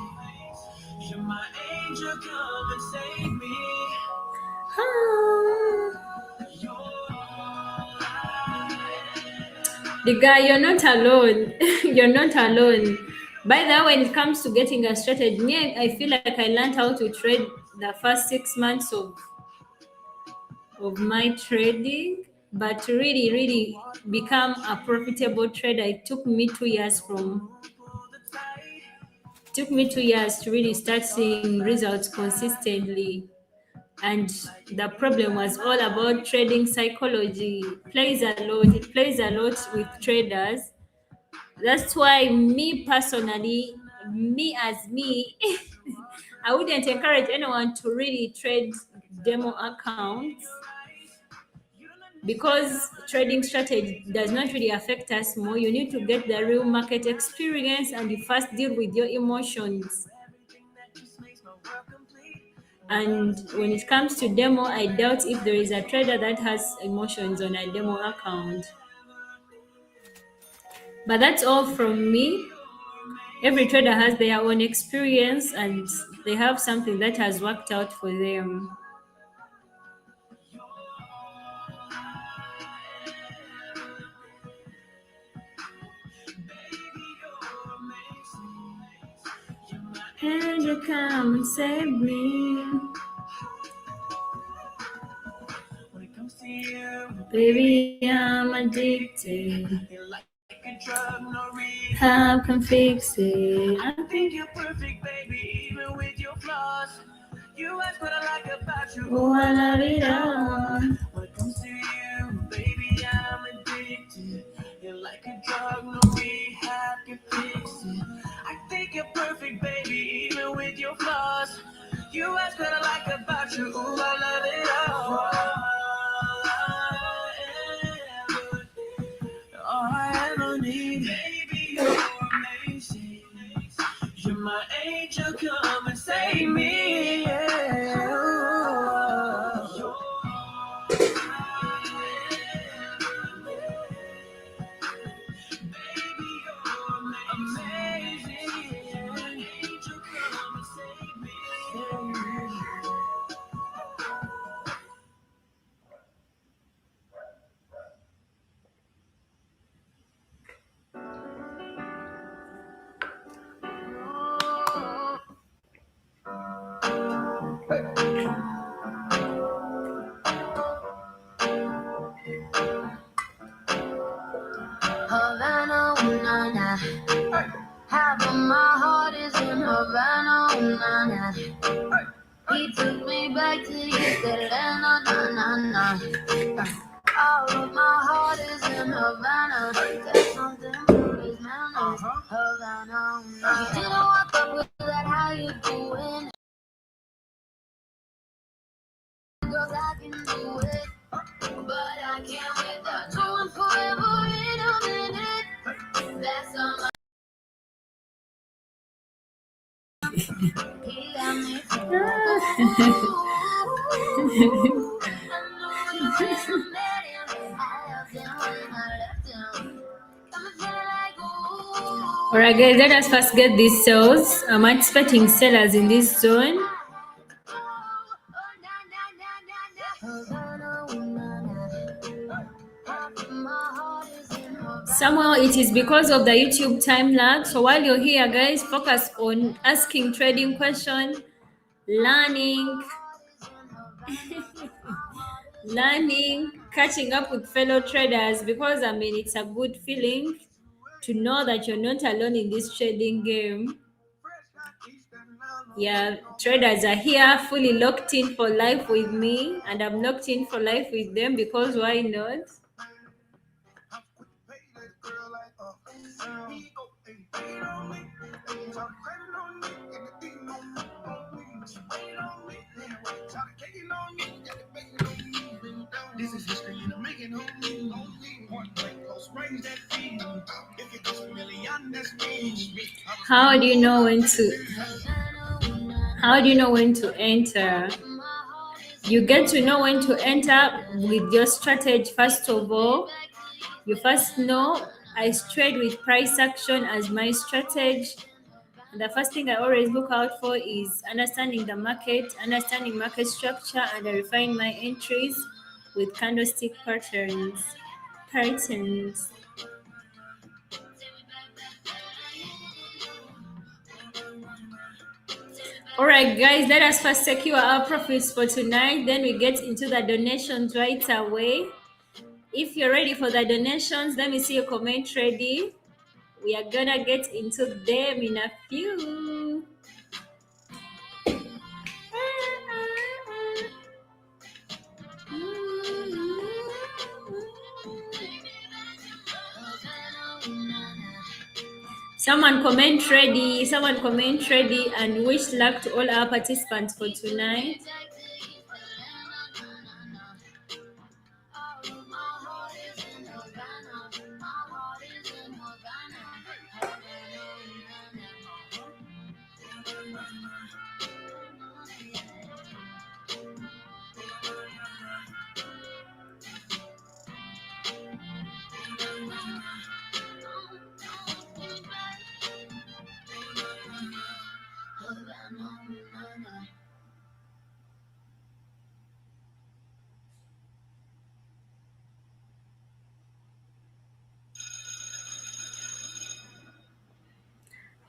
You're my angel, come and save me. The guy, you're not alone. You're not alone. By the way, when it comes to getting a strategy, me, I feel like I learned how to trade the first 6 months of my trading, but to really become a profitable trader, it took me 2 years to really start seeing results consistently. And the problem was all about trading psychology. It plays a lot with traders. That's why me personally, me as me, I wouldn't encourage anyone to really trade demo accounts, because trading strategy does not really affect us more. You need to get the real market experience, and you first deal with your emotions. And when it comes to demo, I doubt if there is a trader that has emotions on a demo account. But that's all from me. Every trader has their own experience and they have something that has worked out for them. And you come and save me. Baby, I'm addicted. How can fix it? I think you're perfect, baby, even with your flaws. You ask what I like about you. Oh, I love it all. When it comes to you, baby, I'm addicted. You're like a drug, no rehab can fix it. I think you're perfect, baby, even with your flaws. You ask what I like about you. Oh, I love it all. All I ever need, baby, you're amazing. You're my angel, come and save me. Yeah. Baby, you're amazing. You're my angel, come and save me. Havana, ooh, na, na. Half of my heart is in Havana, ooh, na, na. He took me back to East Atlanta, na, na, na. All of my heart is in Havana. There's something to his manners. Havana, ooh, na. You didn't walk up with that, how you doing? Girls, I can do it, but I can't without you and forever in a minute. That's all my he got me for Alright guys, let us first get these sales. I'm expecting sellers in this zone. Somehow it is because of the YouTube time lag. So while you're here, guys, focus on asking trading questions, learning, catching up with fellow traders, because I mean it's a good feeling to know that you're not alone in this trading game. Yeah, traders are here fully locked in for life with me, and I'm locked in for life with them, because why not? This is history in the making. One point close range that feed. If you're just familiar, that's me. How do you know when to enter? You get to know when to enter with your strategy. First of all, you first know I trade with price action as my strategy. The first thing I always look out for is understanding the market, understanding market structure, and I refine my entries with candlestick patterns. All right, guys, let us first secure our profits for tonight. Then we get into the donations right away. If you're ready for the donations, let me see your comment ready. We are gonna get into them in a few. Someone comment ready and wish luck to all our participants for tonight.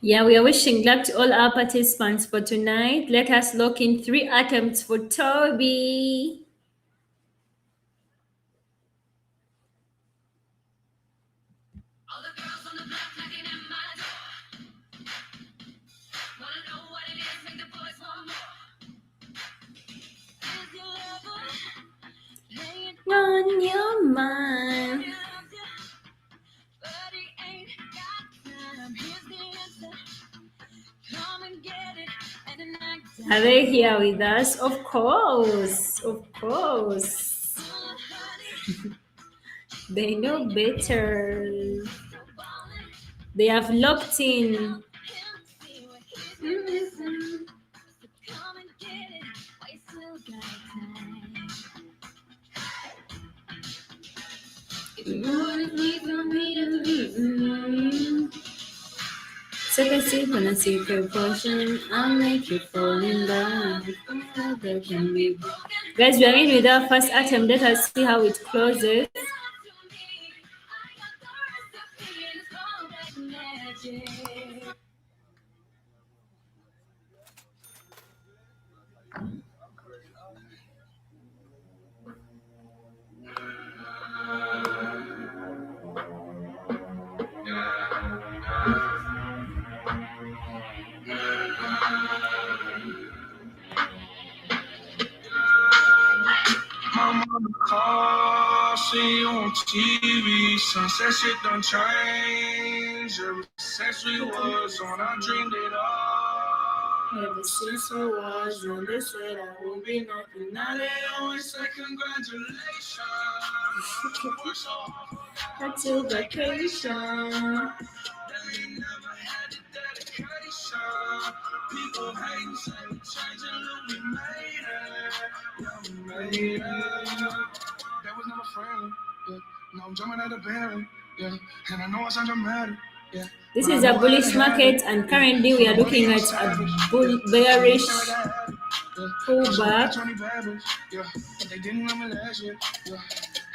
Yeah, we are wishing luck to all our participants for tonight. Let us lock in 3 attempts for Toby.
All the girls on the block knocking at my door. Wanna know what it is, make the boys want more. Is your lover playing
On your mind.
loves you, but he ain't got time. Here's the answer. Come and get it, and the night
Are they here with us? Of course. Of course. They know better. They have locked in.
Come and get it, I still got time.
Take a sip and a secret potion. I'll make you fall in love. There can be. Guys, we are in with our first attempt. Let us see how it closes.
My mama call, see you on TV. Sunset shit done change. Ever since we was on, I dreamed it all.
Ever since I was on, they said I won't be nothing.
Now they always say congratulations. Worked so hard for
Until vacation.
they ain't never had the dedication. People hate, say we changing, look, we made it. Yeah, we made it. That was never friendly. Yeah. Now I'm jumping at the band. Yeah. And I know I sound dramatic. Yeah.
This is a bullish market, and currently we are looking at a bearish pullback.
20 battles, yeah. They didn't know me last year, yeah.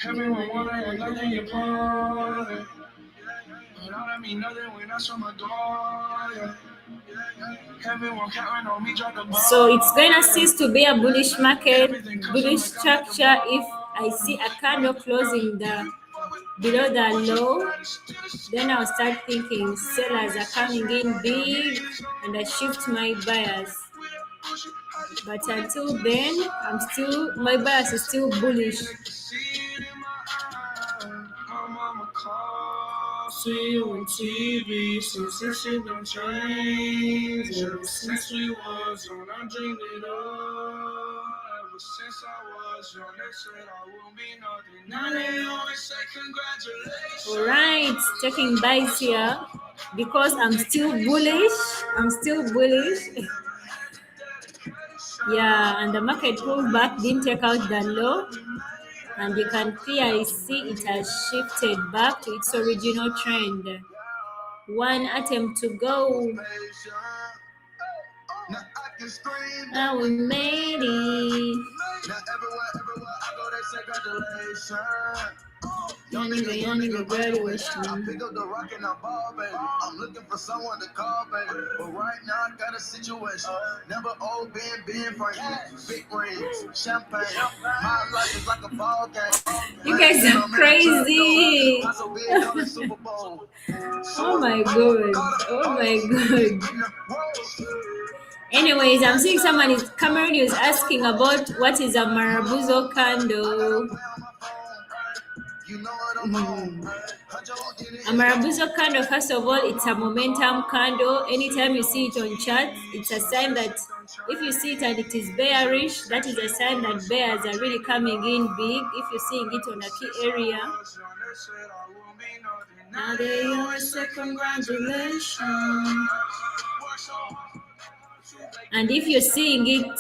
Everyone wanna act like they your party. But all that mean nothing when I saw my door, yeah. Everyone counting on me, drop the ball.
So it's gonna cease to be a bullish market, bullish structure if I see a candle closing below the low. Then I'll start thinking sellers are coming in big and I shift my bias. But until then, my bias is still bullish.
My mama call, see you on TV. Since this shit don't change. Ever since we was on, I dreamed it all. Ever since I was young, they said I won't be nothing. Now they always say congratulations.
Alright, taking buys here because I'm still bullish. Yeah, and the market pulled back, didn't take out the low, and you can clearly see it has shifted back to its original trend. One attempt to go. Now we made it.
Now everywhere I go, they say congratulations.
Young nigga graduation.
I pick up the rock and I ball, baby. I'm looking for someone to call, baby. But right now I got a situation. Never old been for you. Big rings, champagne. My life is like a ball game.
You guys are crazy. Oh my god. Oh my god. Anyways, I'm seeing someone is Cameron is asking about what is a Marabuzo candle. A Marabuzo candle, first of all, it's a momentum candle. Anytime you see it on charts, it's a sign that if you see it and it is bearish, that is a sign that bears are really coming in big. If you're seeing it on a key area, now they always say congratulations. And if you're seeing it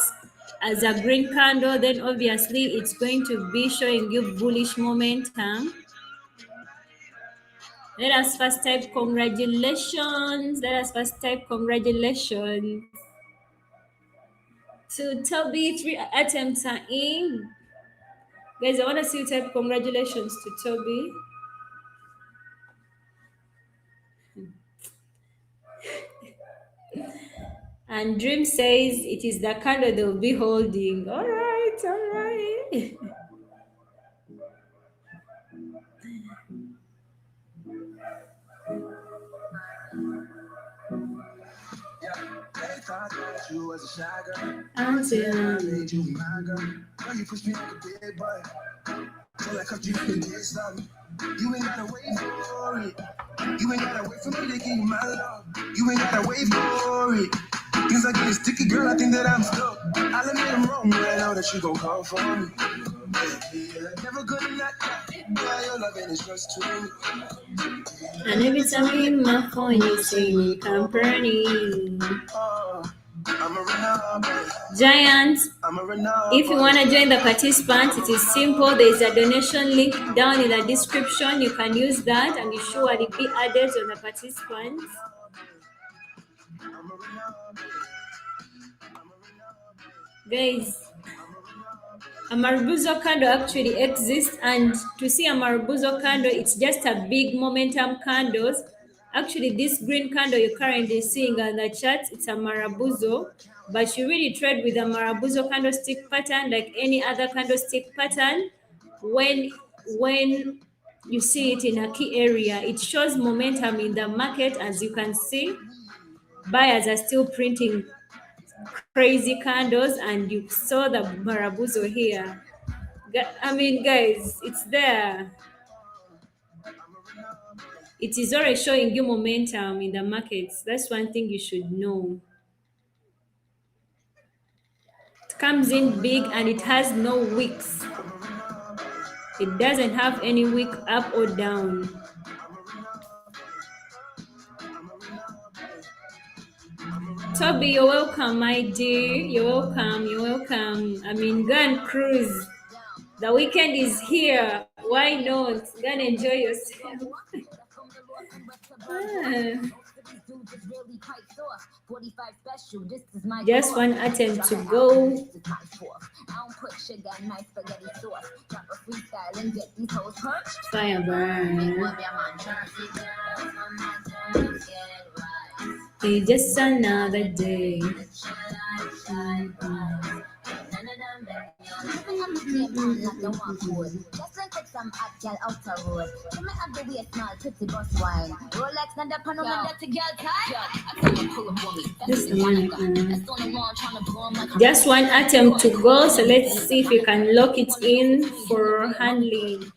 as a green candle, then obviously it's going to be showing you bullish momentum. Let us first type congratulations. Let us first type congratulations. To Toby, 3 attempts are in. Guys, I want to see you type congratulations to Toby. And Dream says it is the candle they'll be holding. All right, all right.
You as a shy girl,
Until
I made you my girl. Girl, you push me like a big boy. So like up you can get something. You ain't gotta wait for it. You ain't gotta wait for me to give you my love. You ain't gotta wait for it. Things are getting sticky, girl. I think that I'm stuck. I'll admit I'm wrong, but I know that you gon' come for me. Yeah, never gonna not yeah, your loving is just too.
and every time I hit my phone, you say me company.
I'm a renegade.
Giant,
I'm a renegade.
if you want to join the participants, it is simple. There is a donation link down in the description. You can use that and you surely be added on the participants. Guys, a Marabuzo candle actually exists, and to see a Marabuzo candle, it's just a big momentum candles. Actually, this green candle you're currently seeing on the chart, it's a Marabuzo, but you really trade with a Marabuzo candlestick pattern like any other candlestick pattern. When you see it in a key area, it shows momentum in the market. As you can see, buyers are still printing crazy candles, and you saw the Marabuzo here. I mean, guys, it's there. It is already showing you momentum in the markets. That's one thing you should know. It comes in big and it has no wicks. It doesn't have any wick up or down. Toby, you're welcome, my dear. You're welcome. You're welcome. I mean, go and cruise. The weekend is here. Why not? Go and enjoy yourself. Just one attempt to go. Fire burn. It's just another day. Just one attempt to go, so let's see if we can lock it in for handling.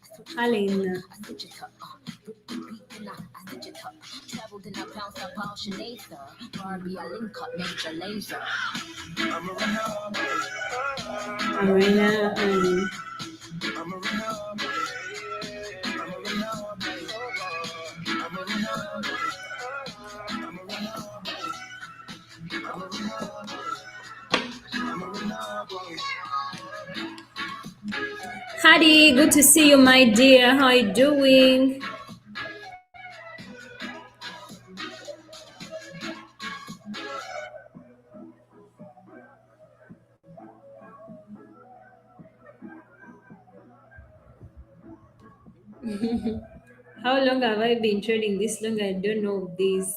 Arena and Hadi, good to see you, my dear. How are you doing? How long have I been trading this long? I don't know this.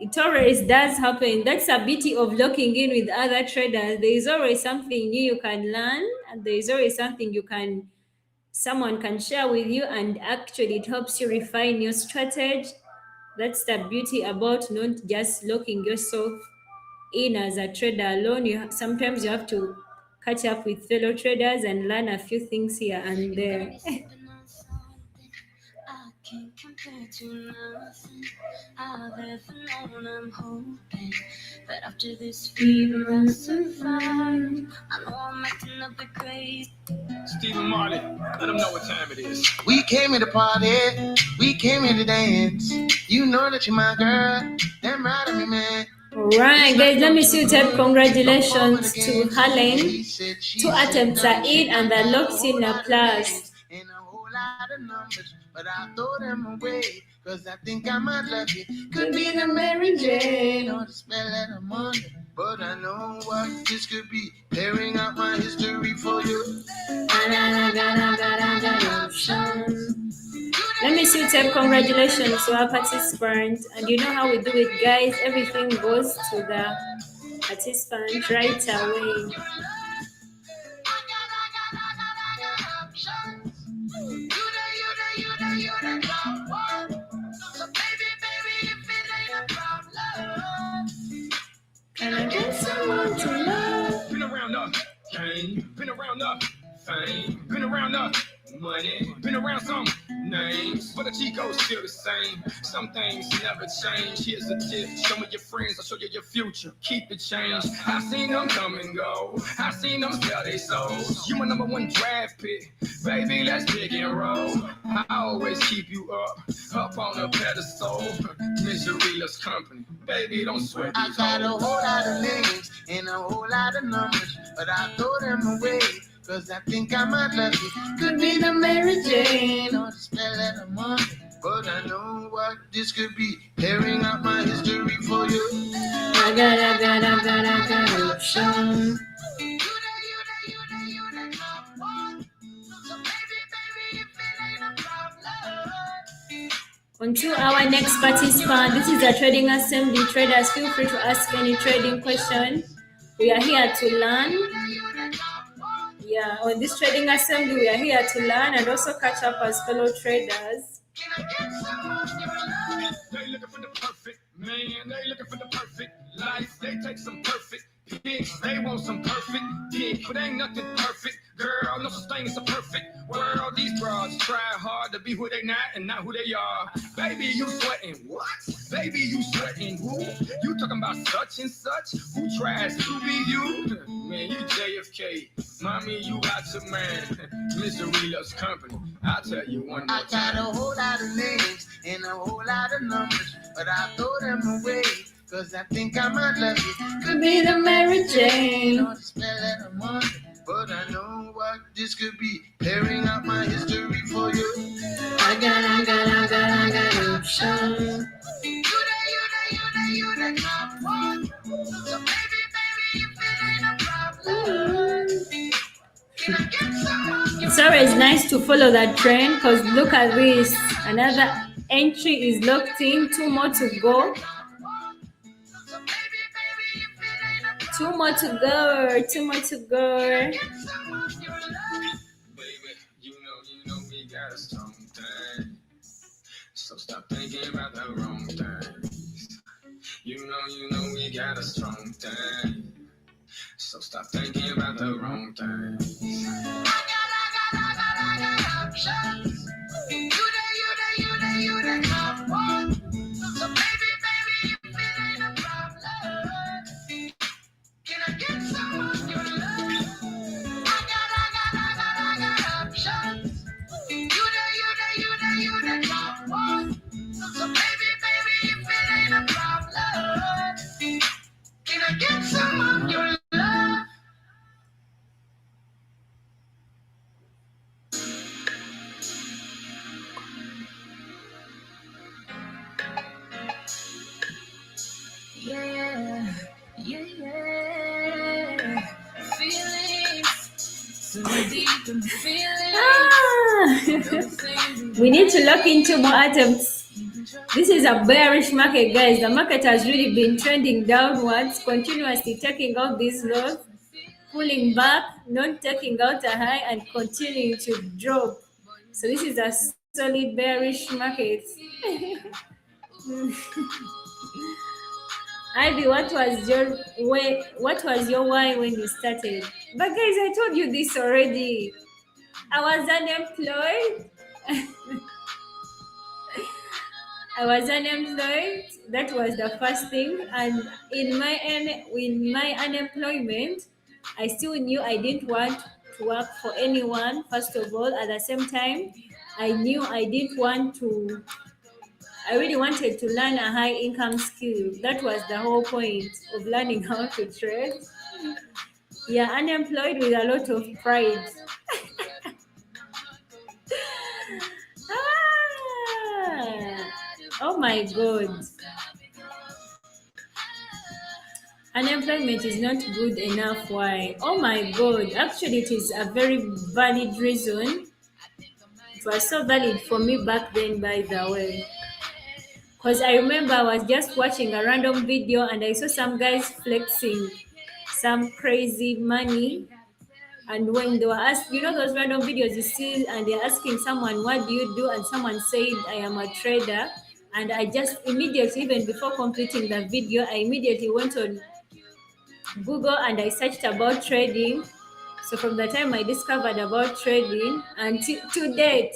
It always does happen. That's a beauty of locking in with other traders. There is always something new you can learn, and there is always something someone can share with you, and actually it helps you refine your strategy. That's the beauty about not just locking yourself in as a trader alone. Sometimes you have to catch up with fellow traders and learn a few things here and
You got
there.
me sipping on something I can't compare to nothing I've ever known. I'm hoping that after this fever I'll survive. I know I'm acting a bit crazy. Stephen Marley, let them know what time it is. We came here to party, we came here to dance. You know that you're my girl, damn right of me, man.
Alright, guys, let me see you type congratulations to Helen. 2 attempts are in and the locked in a plus.
And a whole lot of numbers, but I throw them away, cause I think I might love you. Could be the Mary Jane or the spell of the Monday, but I know what this could be. Tearing out my history for you.
Let me see you type congratulations to our participant. And you know how we do it, guys. Everything goes to the participant right away. Can I get someone to love?
Been around the game, been around the fame, been around the money, been around some names, but the Chico's still the same. Some things never change. Here's a tip: show me your friends, I'll show you your future. Keep it changed. I've seen them come and go. I've seen them sell their souls. You my number one draft pick, baby. Let's pick and roll. I always keep you up on a pedestal. Misery loves company, baby. Don't sweat. I got a whole lot of names and a whole lot of numbers, but I throw them away, cause I think I might love you. Could be the Mary Jane or the spell of the month, but I know what this could be. Tearing out my history for you.
I got option. On to our next participant. This is a trading assembly. Traders, feel free to ask any trading question. We are here to learn. Yeah, on this trading assembly, we are here to learn and also catch up as fellow traders.
They looking for the perfect man, they looking for the perfect life. They take some perfect pics, they want some perfect dick, but ain't nothing perfect. Girl, no such thing as a perfect world. These broads try hard to be who they not and not who they are. Baby, you sweating what? Baby, you sweating who? You talking about such and such? Who tries to be you? Man, you JFK. Mommy, you got to man. Misery loves company. I'll tell you one more time. I got a whole lot of names and a whole lot of numbers, but I throw them away, cause I think I might love you.
Could be the Mary Jane
or the spell of the month, but I know what this could be. Tearing out my history for you.
I got option.
You the top one. So baby, if it ain't a problem, can I get some?
It's always nice to follow that trend, because look at this. Another entry is locked in. 2 more to go. 2 more to go. 2 more to go.
Baby, you know we got a strong thing. So stop thinking about the wrong things. You know we got a strong thing. So stop thinking about the wrong things. I got options. You the top one. So baby, if it ain't a problem, can I get some of your love? I got options. You the top one. So baby, if it ain't a problem, can I get some of your love? Yeah. Feelings so deep and feelings. The things
We need to look into more attempts. This is a bearish market, guys. The market has really been trending downwards, continuously taking out these lows, pulling back, not taking out a high, and continuing to drop. So this is a solid bearish market. Ivy, what was your way? What was your why when you started? But guys, I told you this already. I was unemployed. I was unemployed. That was the first thing. And in my unemployment, I still knew I didn't want to work for anyone. First of all, at the same time, I knew I didn't want to. I really wanted to learn a high income skill. That was the whole point of learning how to trade. Yeah, unemployed with a lot of pride. Ah, oh my god. Unemployment is not good enough. Why? Oh my god. Actually, it is a very valid reason. It was so valid for me back then, by the way. Because I remember I was just watching a random video and I saw some guys flexing some crazy money. And when they were asked, those random videos you see, and they're asking someone, what do you do? And someone said, I am a trader. And I just immediately, even before completing the video, I immediately went on Google and I searched about trading. So from the time I discovered about trading until to date,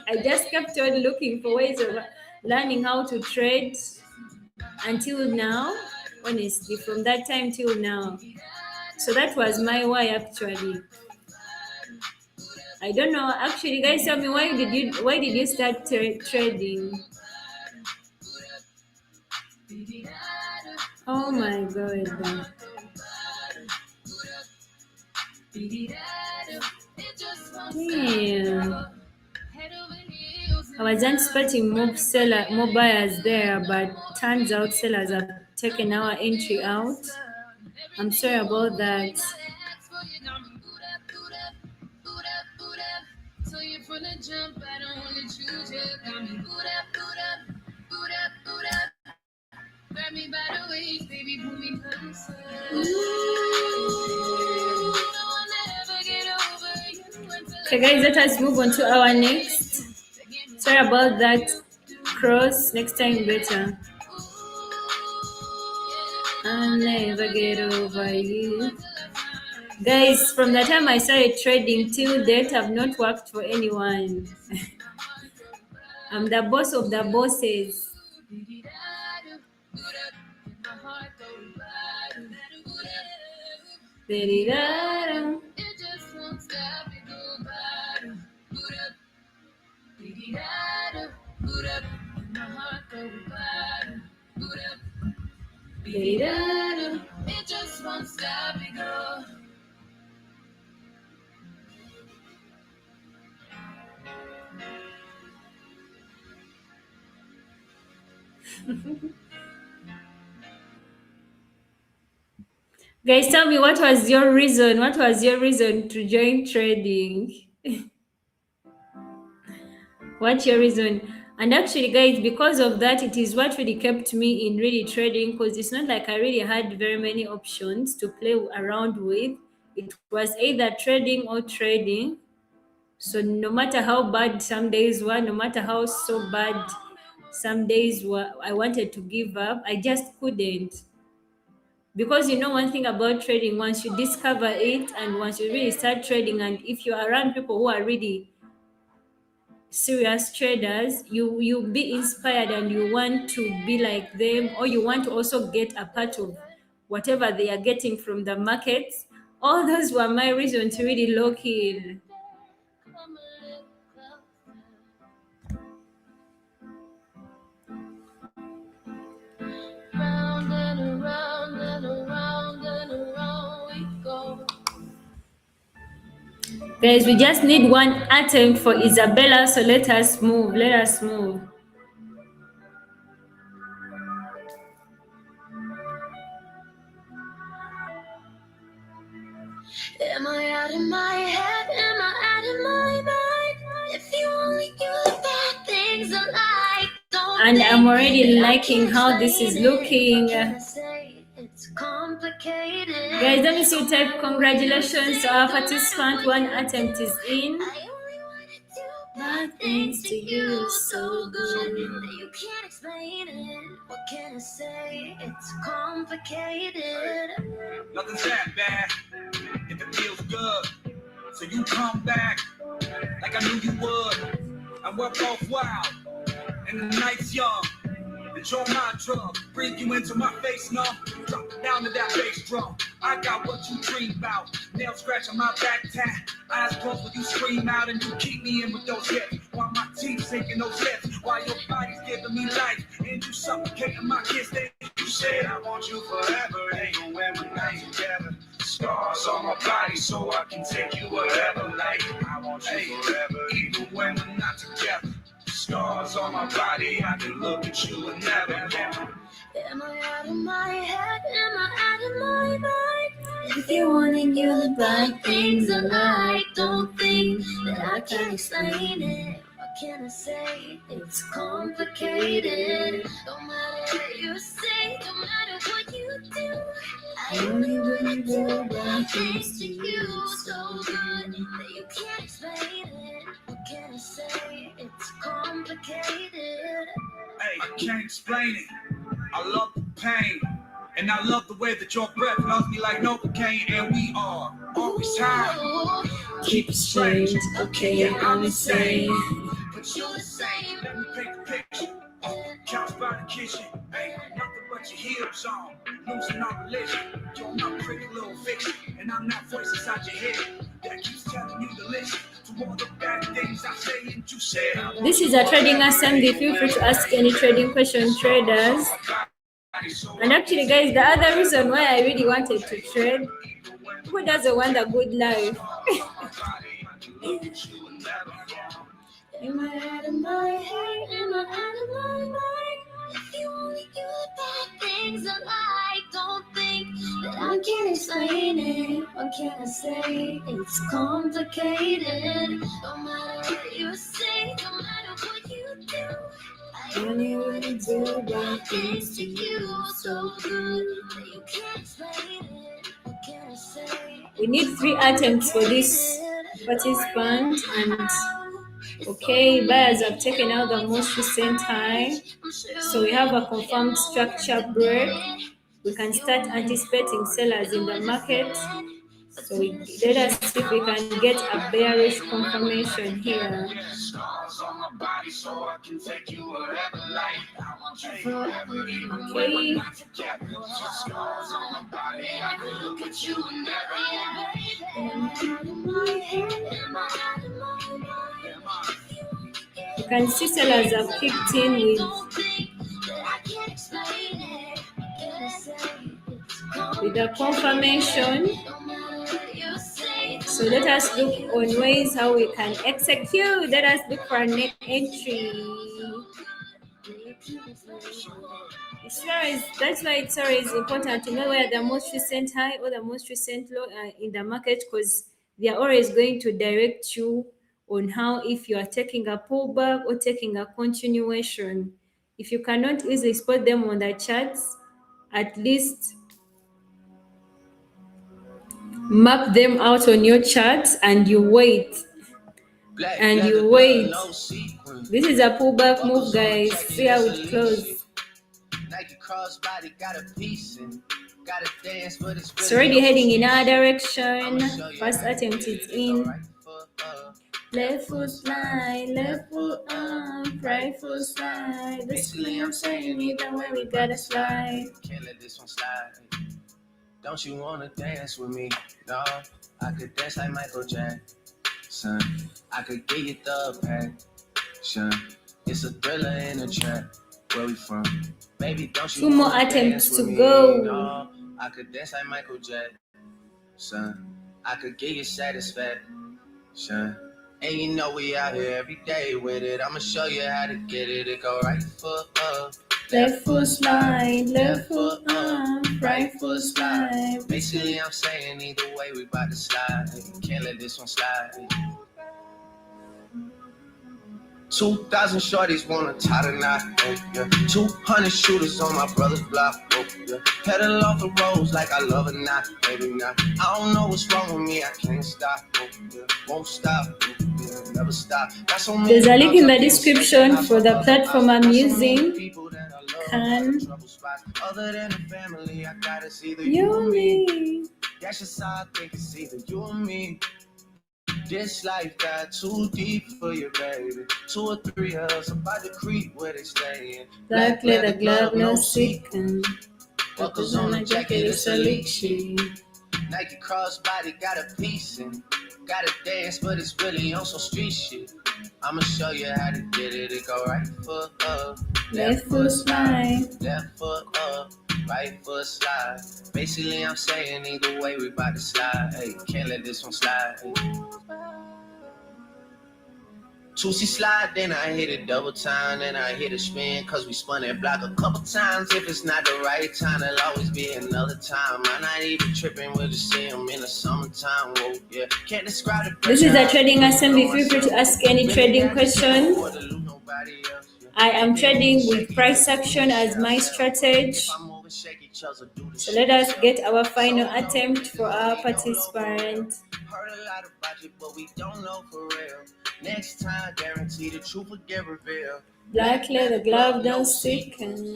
I just kept on looking for ways of learning how to trade until now, honestly, from that time till now. So that was my why actually. I don't know. Actually, guys, tell me why did you start trading? Oh my god. Damn. I was anticipating more buyers there, but turns out sellers have taken our entry out. I'm sorry about that. Okay, guys, let us move on to our next. Sorry about that cross. Next time better. I'll never get over you. Guys, from the time I started trading till date, I've not worked for anyone. I'm the boss of the bosses. It just won't stop me go. Guys, tell me what was your reason? What was your reason to join trading? What's your reason? And actually, guys, because of that, it is what really kept me in really trading, because it's not like I really had very many options to play around with. It was either trading or trading. So no matter how bad some days were, no matter how so bad some days were, I wanted to give up. I just couldn't. Because one thing about trading, once you discover it and once you really start trading, and if you're around people who are really serious traders, you be inspired and you want to be like them, or you want to also get a part of whatever they are getting from the markets. All those were my reason to really lock in. Round and around and around and around we go. Guys, we just need one attempt for Isabella, so let us move. Let us move. Am I out of my head? Am I out of my mind? If And I'm already liking how this is looking. Guys, let me see you type congratulations to our participant. One attempt is in. Bad things to you, so good. You can't explain it. What can I say? It's complicated.
Nothing's that bad if it feels good. So you come back like I knew you would. And we're both wild, and the night's young. And you're my drug. Breathe you into my face, no. Drop it down to that bass drum. I got what you dream about. Nail scratch on my back tat. Eyes closed when you scream out and you keep me in with those hips. While my teeth sinking those lips. While your body's giving me life. And you suffocating my kiss. Then you said I want you forever. Even when we're not together. Scars on my body so I can take you wherever. Like I want you forever. Even when we're not together. Scars on my body, I can look at you and never. Am I out of my head? Am I out of my mind? If you wanted you the bad things I like, don't think that I can explain it. What can I say? It's complicated. No matter what you say, no matter what you do, I only wanna do bad things to you so good that you can't explain it. What can I say? It's complicated. Hey, I can't explain it. I love the pain. And I love the way that your breath melts me like Novocaine. And we are always high. Keep it straight, okay, I'm insane. But you're the same. Let me paint the picture. Couch by the kitchen. Hey, nothing but your heels on. Losing our religion. You're my pretty little fiction. And I'm that voice inside your head that keeps telling you to listen to all the bad things I say and you said.
This is a trading assembly. Feel free to ask any trading question, traders. And actually, guys, the other reason why I really wanted to trade, who doesn't want a good life? Am I out of my head? Am I out of my mind? If you only do the bad things I like, don't think that I can explain it. What can I say? It's complicated. No matter what you say, no matter what you do, I only wanna do bad things to you so good that you can't explain it. What can I say? We need 3 attempts for this participant, and okay, buyers have taken out the most recent high, so we have a confirmed structure break. We can start anticipating sellers in the market. So let us see if we can get a bearish confirmation here. Okay. You can see sellers have kicked in with a confirmation. So let us look on ways how we can execute. Let us look for a next entry. That's why it's always important to know where the most recent high or the most recent low are in the market, because they are always going to direct you on how, if you are taking a pullback or taking a continuation. If you cannot easily spot them on the charts, at least map them out on your charts and you wait. And you wait. This is a pullback move, guys. See how it closes. It's already heading in our direction. First attempt is in. Left foot slide, left foot up, right foot slide. Basically, I'm saying either way we gotta slide.
Can't let this one slide. Don't you wanna dance with me? No, I could dance like Michael Jackson. I could get you the passion. It's a thriller in a trap. Where we from? Baby, don't you
2 more attempts to go.
No, I could dance like Michael Jackson. I could get you satisfaction. And you know we out here every day with it. I'ma show you how to get it. It go right foot up.
Left foot slide, left foot up, right foot slide.
Basically, I'm saying either way we bout to slide. Can't let this one slide. 2,000 shorties wanna tie the knot, oh, yeah. 200 shooters on my brother's block, oh, yeah. Pedal off the roads like I love it, not, maybe not. I don't know what's wrong with me, I can't stop, oh, yeah. Won't stop, oh, yeah. Never stop. Got so many
There's a link in the
thugs,
description for the platform I'm
got so many
using.
people that I love,
Can
trouble spots. Other than the family, I gotta see the
you me?
That's just how I think it's either you and me. This life got too deep for you, baby. 2 or 3 of us about to creep where they staying.
Black leather glove, no second. Buckles on the jacket, it's a leak sheet.
Nike crossbody got a piece and gotta dance, but it's really on some street shit. I'ma show you how to get it. It go right foot up,
Left foot slide.
left foot up, right foot slide. Basically, I'm saying either way we bout to slide. Hey, can't let this one slide. Hey. 2C slide, then I hit it double time, then I hit a spin, cause we spun that block a couple times. If it's not the right time, there'll always be another time. I'm not even tripping, we'll just see them in the summertime. Whoa, yeah. Can't describe the
This is a trading assembly. Feel free to ask any trading question. I am trading with price action as my strategy. So let us get our final attempt for our participant.
Heard a lot about you, but we don't know for real. Next time, guarantee the truth will get revealed.
Black leather glove, don't sicken.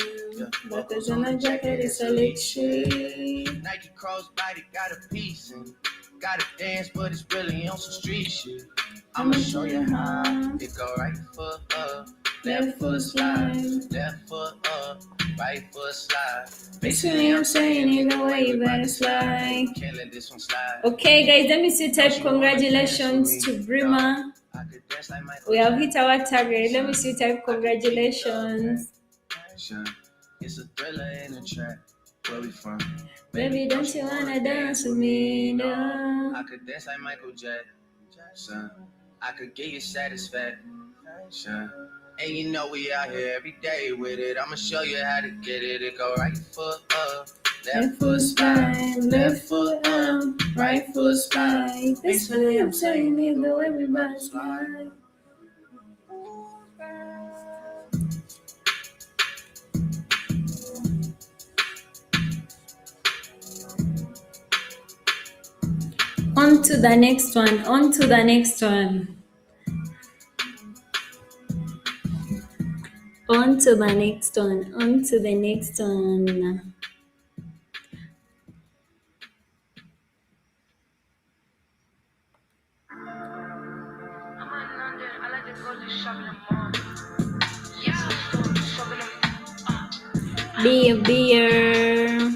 Buckles on the jacket, it's a lick sheet.
Nike crossbody got a piece and gotta dance, but it's really on some street shit. I'ma show you how it go right foot up, left foot slide, left foot up, right foot slide.
Basically, I'm saying either way, you better slide.
Can't let this one slide.
Okay, guys, let me see. Type congratulations to Brima.
I could dance like Michael
We have hit our target. Let me see. Type congratulations.
Jackson. It's a thriller in a track. Where we from?
Baby, don't you wanna dance with me? No.
I could dance like Michael Jackson. I could give you satisfaction. And you know we out here every day with it. I'ma show you how to get it. It go right foot up,
Left foot spine, left foot up, right foot spine. Basically, I'm saying either way, we better slide. On to the next one, on to the next one. On to the next one, on to the next one. Beer.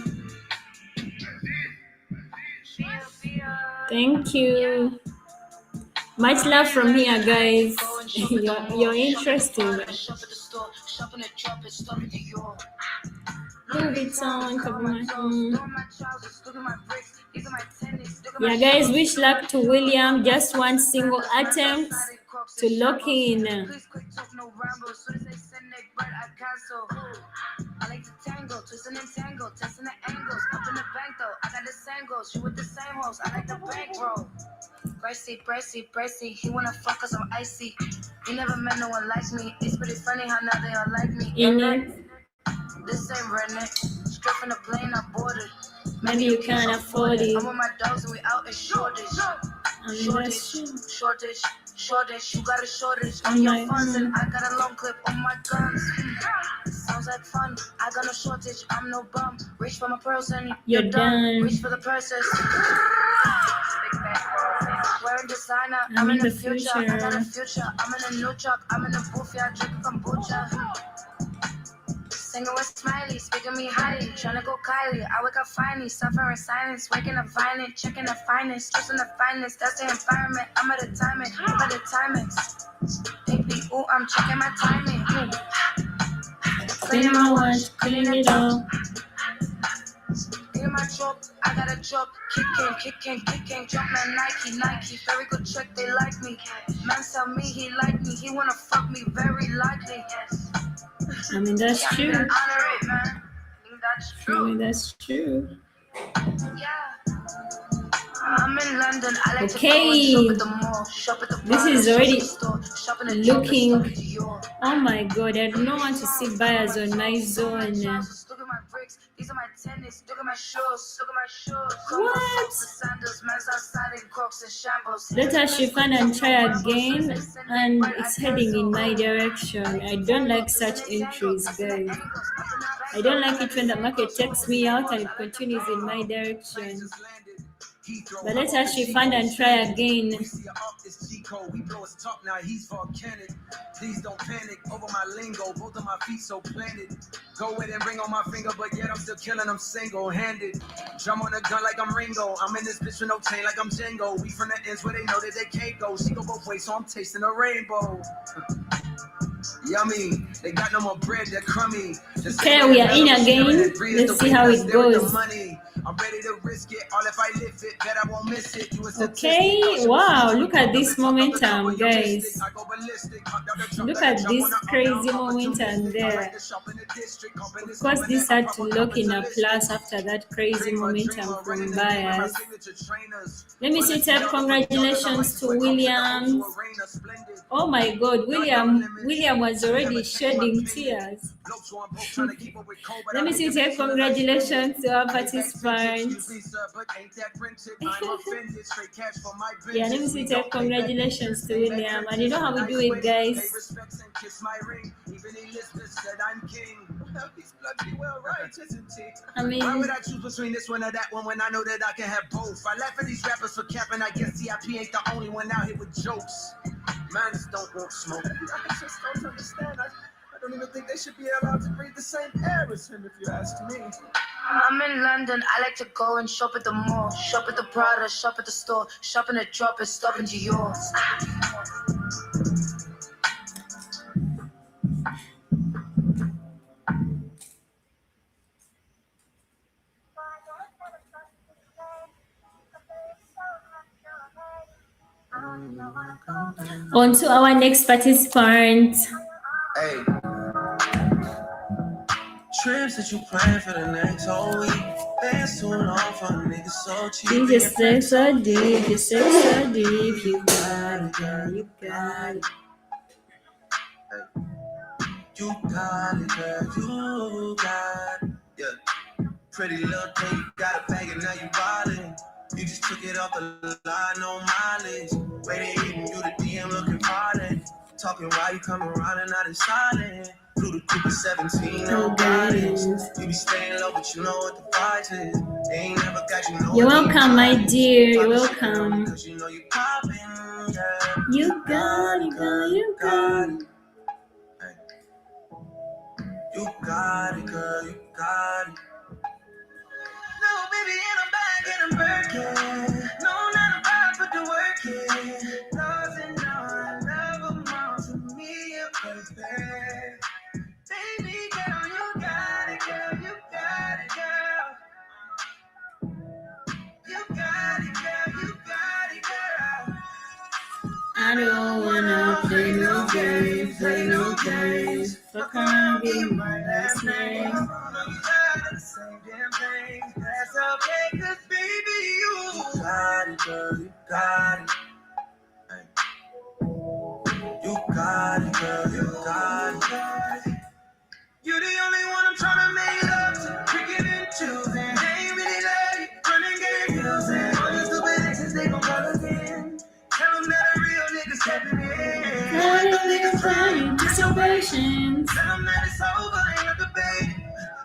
Thank you. Much love from here, guys. You're interesting. Louis Vuitton, cover my phone. Yeah, guys, wish luck to William. Just one single attempt to lock in.
I like to tango, twisting and tango, testing the angles. Up in the bank though, I got the same goals. You with the same hoes, I like the bankroll. Bracy, he wanna fuck cause I'm icy. He never met no one like me. It's pretty funny how now they all like me. This ain't redneck. Straight from the plane, I boarded.
Maybe you can't afford it.
I'm with my dogs and we out in shortage. Shortage, you got a shortage on your funds and I got a long clip on my guns. Sounds like fun, I got no shortage, I'm no bum. Reach for my pearls and
You're done.
Reach for the purses. Wearing designer, I'm in the future. I got a future, I'm in a new truck, I'm in the booth, yeah, drinking kombucha. Singing with Smiley, speaking me highly, tryna go Kylie. I wake up finally, suffering silence, waking up violent, checking the finest, choosing the finest. That's the environment. I'm at the timing, I'm at the timing. Baby, ooh, I'm checking my timing.
Cleaning my watch, cleaning it all.
In my truck, I got a truck, kicking, jump man, Nike, very good trick, they like me. Man tell me he like me, he wanna fuck me, very likely.
I mean, that's true.
Honor it, man. That's
I
true.
mean, that's true.
Yeah. I'm in London. I like
Okay.
to go and shop at the mall, shop at the
This
bar,
is
shop
already
at the store, shop shopping at Joker,
looking.
stopping Dior.
Oh my god, I don't want to see buyers on my zone.
Look at my bricks, these are my tennis. Look at my shoes, look at my shoes.
What?
The sandals, man's outside in Crocs and shambles.
Let us shift and try again, and it's heading in my direction. I don't like such entries, guys. I don't like it when the market takes me out and it continues in my direction. But let us shift and try again.
We blow his top now, he's volcanic. Please don't panic over my lingo. Both of my feet so planted. Go with and ring on my finger, but yet I'm still killing them single-handed. Drum on the gun like I'm Ringo. I'm in this bitch with no chain like I'm Django. We from the ends where they know that they can't go. She go both ways, so I'm tasting a rainbow. Yummy. They got no more bread, they're crummy.
Okay, we are in again. Let's see how it goes.
I'm ready to risk it. All if I lift it, bet I won't miss it.
Okay, wow, look at this momentum, guys. Look at this crazy momentum there. Of course, this had to lock in a plus after that crazy momentum from buyers. Let me say type congratulations to William. Oh my god, William was already shedding tears. Let me see type congratulations to our participants. Yeah, let me see type congratulations to William. And you know how we do it, guys. I mean,
why would I choose between this one or that one when I know that I can have both? I laugh at these rappers for capping. I guess TIP ain't the only one out here with jokes. Man just don't want smoke. I just don't understand. I don't even think they should be allowed to breathe the same air as him, if you ask me. I'm in London. I like to go and shop at the mall, shop at the Prada, shop at the store, shop in the drop and stop into yours.
On to our next participant.
Hey. Trips that you plan for the next whole week. That's too long for a nigga so cheap.
You just sex so deep, you sex so deep. You got it, girl, you got it.
You got it, girl, you got it. Yeah. Pretty little thing, you got a bag and now you ballin'. You just took it off the line, no mileage. Waiting, hitting you the DM looking violent. Talking while you come around and not in silent. Through the Cooper 17, no guidance. You be staying low, but you know what the price is. They ain't never got you know.
You're welcome, my dear. You're welcome.
Cause you know you poppin', yeah.
You got it, girl, you got it.
You got it, girl, you got it. No, baby, and I'm back and I'm working. No, not about but the working. Doesn't know I love them all to me, baby. Baby girl, you got it, girl, you got it, girl. You got it, girl, you got it, girl.
I don't wanna play no games, play no games. Fuck around, give me my last name.
That's okay, cause baby, you got it, girl, you got it. You got it, girl, you got it. You're the only one I'm trying to make love to. Cricket and choosing, they ain't really love you. Running game using all your stupid exes, they gon' call again. Tell them that a real nigga stepping in.
All the niggas trying to celebrations.
Tell them that it's over, ain't no debate.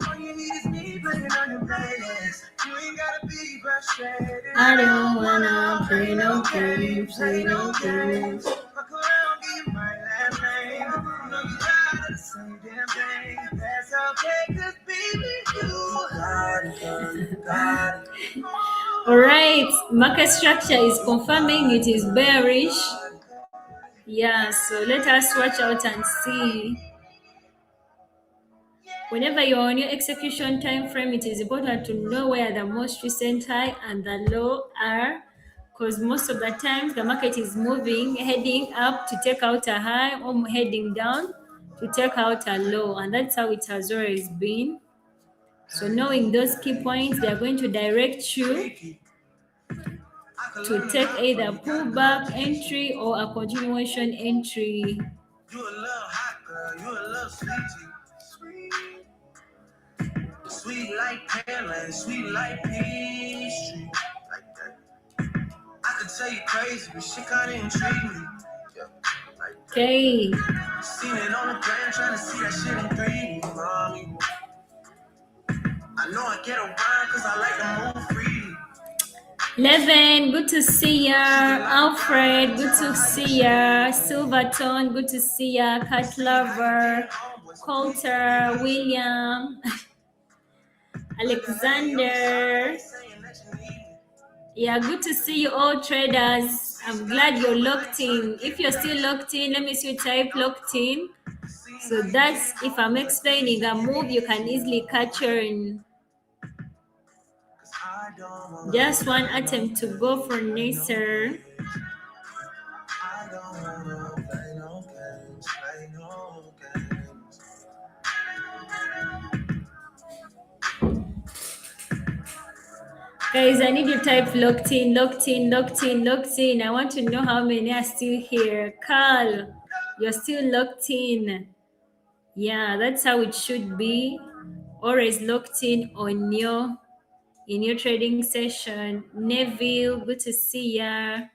All you need is me playing on your playlist. You ain't gotta be frustrated.
I don't wanna play no games, play no games.
Fuck around, give you my last name. No, you got the same damn thing. That's okay, cause baby, you got it, girl, you got it.
Alright, market structure is confirming it is bearish. Yeah, so let us watch out and see. Whenever you're on your execution time frame, it is important to know where the most recent high and the low are, because most of the times the market is moving, heading up to take out a high or heading down to take out a low, and that's how it has always been. So knowing those key points, they are going to direct you to take either pullback entry or a continuation entry.
You a little hot girl, you a little sweetie. Sweet like pearland, sweet like peach tree. Like that. I could tell you crazy, but shit kinda intrigue me. Yeah, like that.
Okay.
Seen it on the plan, trying to see that shit in 3D, mommy. I know I get around cause I like to move freely.
11, good to see ya. Alfred, good to see ya. Silverton, good to see ya. Cat Lover, Coulter, William, Alexander. Yeah, good to see you all traders. I'm glad you're locked in. If you're still locked in, let me see you type locked in. So that's if I'm explaining a move, you can easily catch on. Just one attempt to go for Nasser. Guys, I need you to type locked in, locked in, locked in, locked in. I want to know how many are still here. Carl, you're still locked in. Yeah, that's how it should be. Always locked in on your trading session. Neville, good to see ya.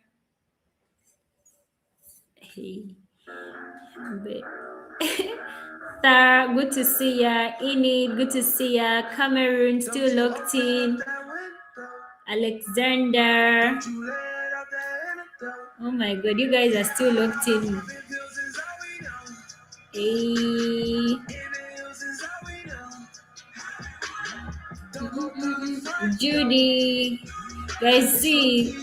Hey. Thar, good to see ya. Enid, good to see ya. Cameroon, still locked in. Alexander. Oh my god, you guys are still locked in. Hey. Judy. Guys, see,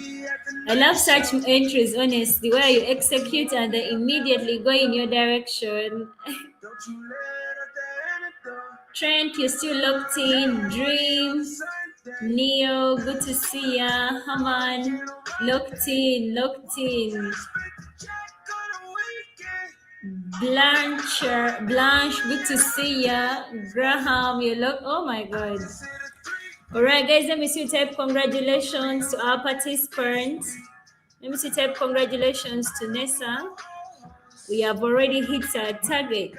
I love such entries, honestly, where you execute and they immediately go in your direction. Trent, you're still locked in. Dream, Neo, good to see ya. Haman, locked in, locked in. Blanche, good to see ya. Graham, you're locked. Oh my god. All right, guys, let me see you type congratulations to our participants. Let me see you type congratulations to Nessa. We have already hit our target.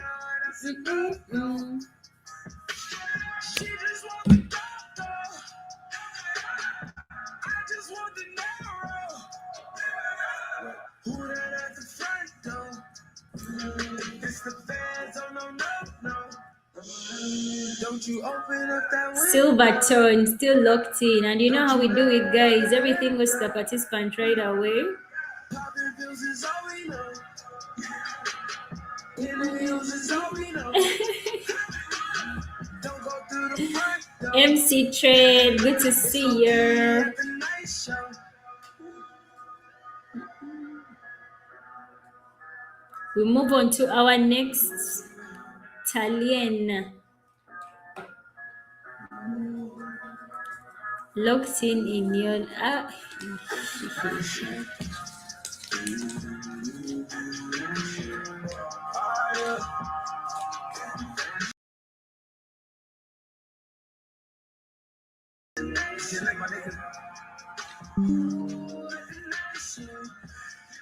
Don't you open up that window.
Silverton, still locked in. And you know how we do it, guys. Everything goes to the participant right away.
Popping pills is all we know. In the hills is all we know. Don't go through the front door.
MC Trade, good to see you.
At the night show.
We move on to our next Talien. Locked in your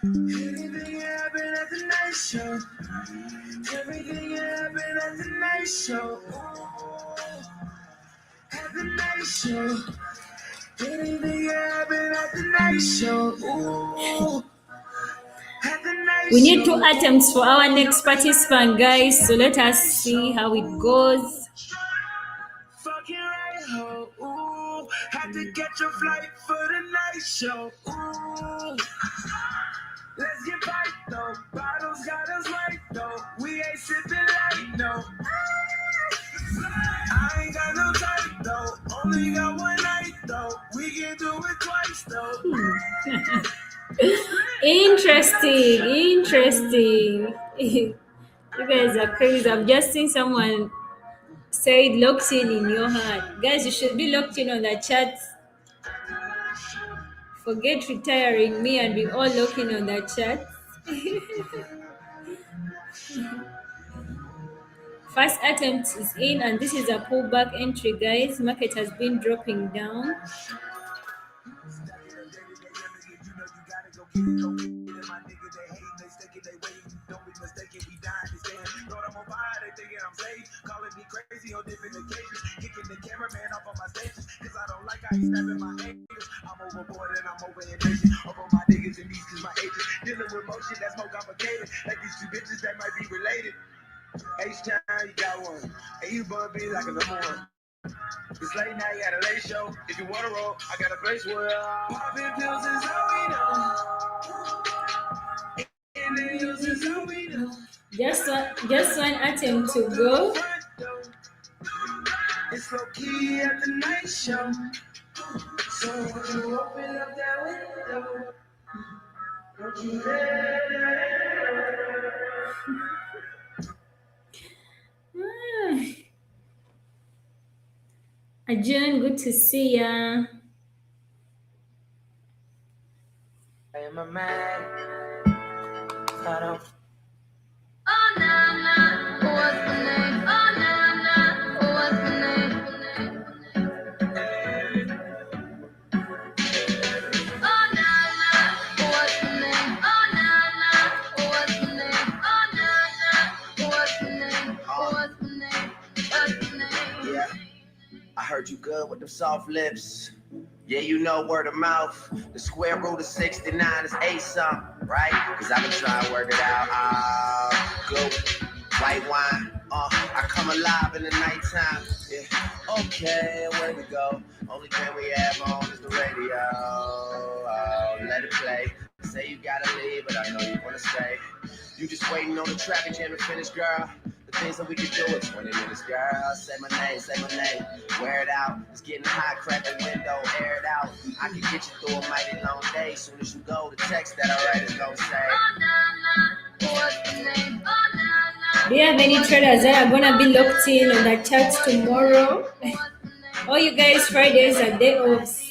Everything happened at the night show. Everything happened at the night show. At the night show. Anything happened at the night show. At the night
we need
show.
2 attempts for our next participant, guys. So let us see how it goes.
Fucking right, ho. Ooh. Had to catch a flight for the night show. Ooh. Let's get back though. Bottles got us right though. We ain't sipping light, no. I ain't got no time though. Only got one night though. We can do it twice though.
Interesting. You guys are crazy. I've just seen someone say locked in your heart. Guys, you should be locked in on the chat. Forget retiring me and we all looking on the chat. First attempt is in and this is a pullback entry, guys. Market has been dropping down.
My niggas, they hate, they sticking, they waiting. Don't be mistaken, we dying to stand. Lord, I'm on fire, they thinking I'm safe. Calling me crazy on different occasions. Kicking the cameraman off on my stages. Cause I don't like how he's snapping my haters. I'm overboard and I'm over impatient. Over my niggas and these cause my agents. Dealing with motion that's more complicated. Like these two bitches that might be related. H-Town, you got one. Hey, you bun be like a number one. It's late now, you got a late show. If you wanna roll, I got a place where popping pills is all we know. And the hills is all we know.
Just one attempt to go.
It's low key at the night show. So would you open up that window? Don't you
Ajun, good to see ya.
I am a man. I don't.
Oh, nah, nah, what's the name? Oh, nah, nah, what's the name? Oh, nah, nah, what's the name? Oh, nah, nah, what's the name? Oh, nah, nah, what's the name? What's the name? What's the name?
Yeah, I heard you good with them soft lips. Yeah, you know word of mouth. The square root of 69 is 8 something, right? Cause I've been trying to work it out. Good white wine. I come alive in the nighttime. Yeah, okay, where we go? Only thing we have on is the radio. Oh, let it play. Say you gotta leave, but I know you wanna stay. You just waiting on the traffic jam to finish, girl. The things that we can do in 20 minutes, girl. Say my name, wear it out. It's getting hot, crack the window, air it out. I can get you through a mighty long day. Soon as you go, the text that I write is gonna say,
Oh, nah, nah, what's the name? Oh, nah, nah.
Do you have any traders that are gonna be locked in on the chat tomorrow? Oh, you guys, Fridays are day off.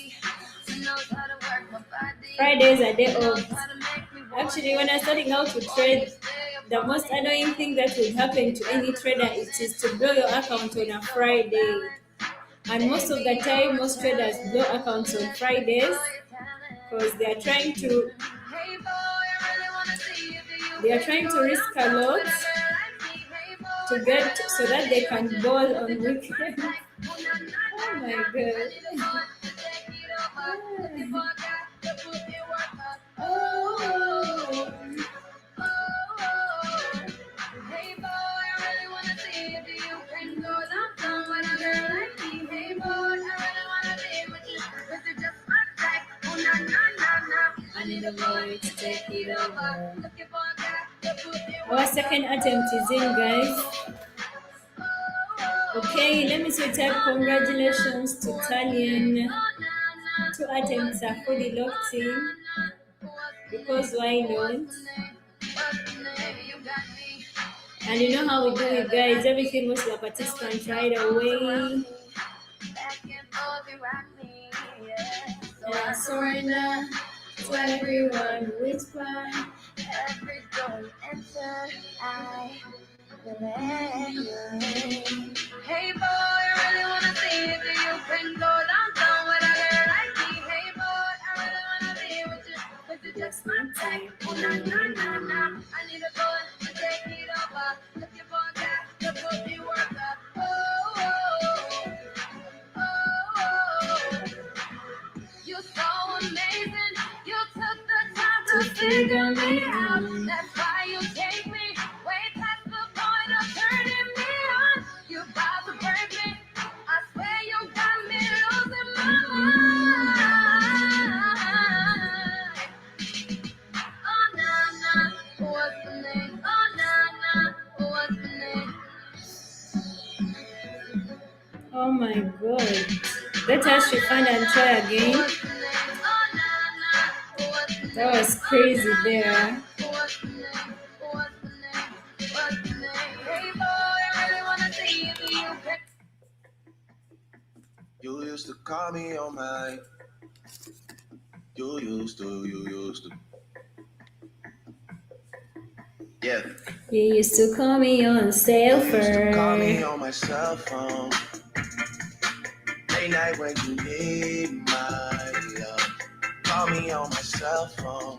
Fridays are day off. Actually, when I'm starting out to trade, the most annoying thing that would happen to any trader is to blow your account on a Friday. And most of the time, most traders blow accounts on Fridays because they are trying to risk a lot to get so that they can ball on weekends. Oh my god. Our second attempt is in, guys. Okay, let me say type congratulations to Talian. 2 attempts are fully locked in. Because why not? And you know how we do it, guys. Everything was the participant right away. And I surrender to everyone who is fine.
Every door you enter, I will let you in. Hey boy, I really wanna see if you can go downtown with a girl like me. Hey boy, I really wanna be with you, but you just my type. Oh na na na na, I need a boy to take it over. Looking for a guy to put me work up. Oh, oh, oh, oh. You're so amazing. You took the time to figure me out. That's why you take me way past the point of turning me on. You about to break me. I swear you got me losing my mind. Oh nah nah, what's the name? Oh nah nah, what's the name?
Oh my god. Let us refund and try again.
What's the name? Oh nah nah, what's the name?
That was crazy there.
What's the name? What's the name? What's the name? Hey boy, I really wanna see if you can.
you used to call me on my. You used to. Yeah.
You used to call me on cell
You used to call me
phone.
on my cell phone. Late night when you need my love. Call me on my cell phone.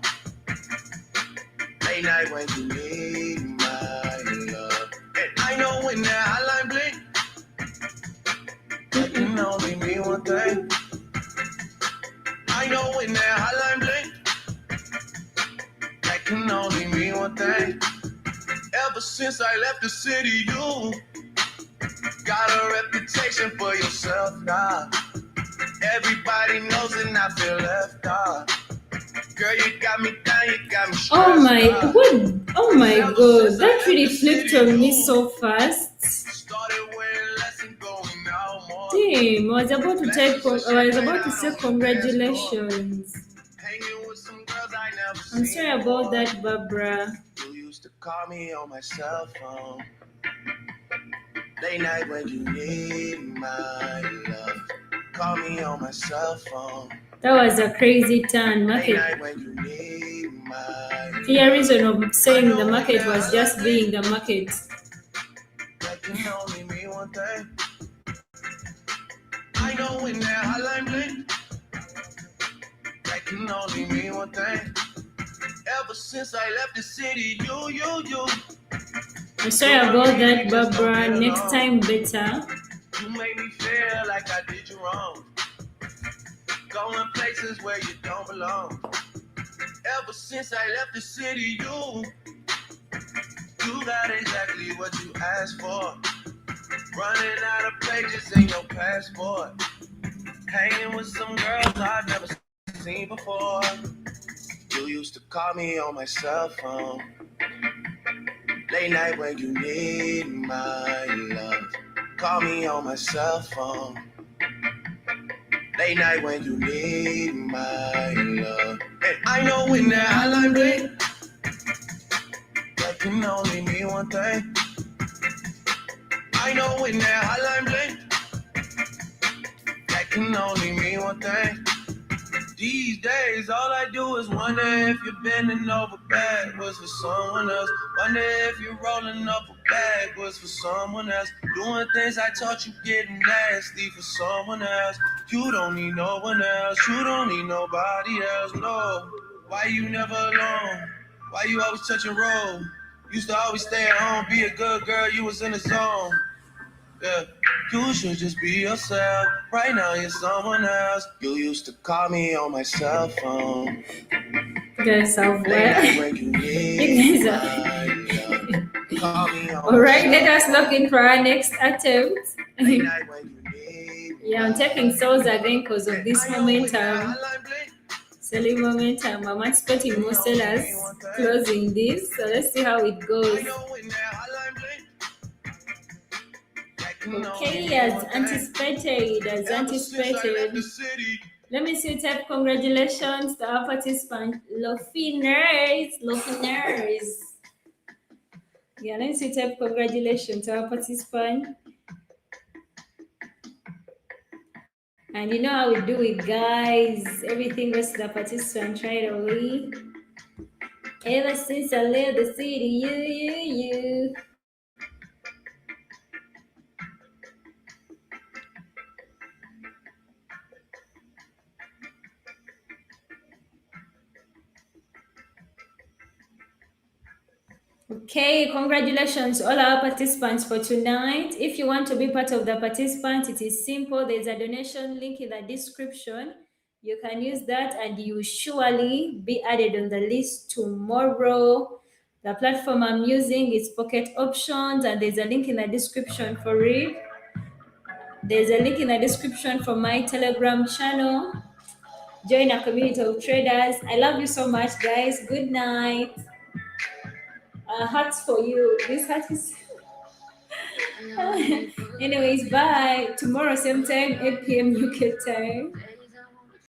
Late night when you need my love. And I know when that hotline blink, that can only mean one thing. I know when that hotline blink, that can only mean one thing. Ever since I left the city, you got a reputation for yourself now. Everybody knows and I feel left out. Girl, you got me down, you got me stressed
Oh my,
out.
what? Oh my god, that really flipped on me so fast.
Started wearing less and going out more.
Damn, I was about to say congratulations.
Hanging with some girls I never
I'm
seen
sorry about
before.
that, Barbara.
You used to call me on my cell phone. Late night when you need my love. Call me on my cell phone.
That was a crazy turn.
Late
Market.
night when you need my
Clear reason of saying the market was just being the market.
That can only mean one thing. I know when that hotline blink, that can only mean one thing. Ever since I left the city, you
I'm sorry about that, Barbara. Next time better.
You made me feel like I did you wrong. Going places where you don't belong. Ever since I left the city, you got exactly what you asked for. Running out of pages in your passport. Hanging with some girls I've never seen before. You used to call me on my cell phone. Late night when you need my love. Call me on my cell phone. Late night when you need my love. And I know when that hotline blink, that can only mean one thing. I know when that hotline blink, that can only mean one thing. These days, all I do is wonder if you're bending over backwards for someone else. Wonder if you're rolling up a backwards for someone else. Doing things I taught you, getting nasty for someone else. You don't need no one else. You don't need nobody else. No. Why you never alone? Why you always touch and roll? Used to always stay at home, be a good girl. You was in the zone. Yeah, you should just be yourself. Right now you're someone else. You used to call me on my cell phone.
Guys are
Late
well.
night when you need
You guys are.
my love. Call me on
All right,
my
let
cell
us look in for our next attempt.
Late night when you need
Yeah, I'm
my
taking souls again because of this
I know when that
momentum.
hotline blink,
Selling momentum. I'm expecting more sellers closing this. So let's see how it goes.
I know when that hotline blink, that can only
Okay,
mean
as
one thing.
anticipated, as
Ever since I left the
anticipated.
city,
Let me see type congratulations to our participant, Lofiners. Yeah, let me see type congratulations to our participant. And you know how we do it, guys. Everything goes to the participant right away. Ever since I left the city, you. Okay, congratulations all our participants for tonight. If you want to be part of the participants, it is simple. There's a donation link in the description. You can use that and you surely be added on the list tomorrow. The platform I'm using is Pocket Options, and there's a link in the description for it. There's a link in the description for my Telegram channel. Join a community of traders. I love you so much, guys. Good night. Hearts for you. This heart is. Anyways, bye. Tomorrow, same time, 8 p.m. UK time.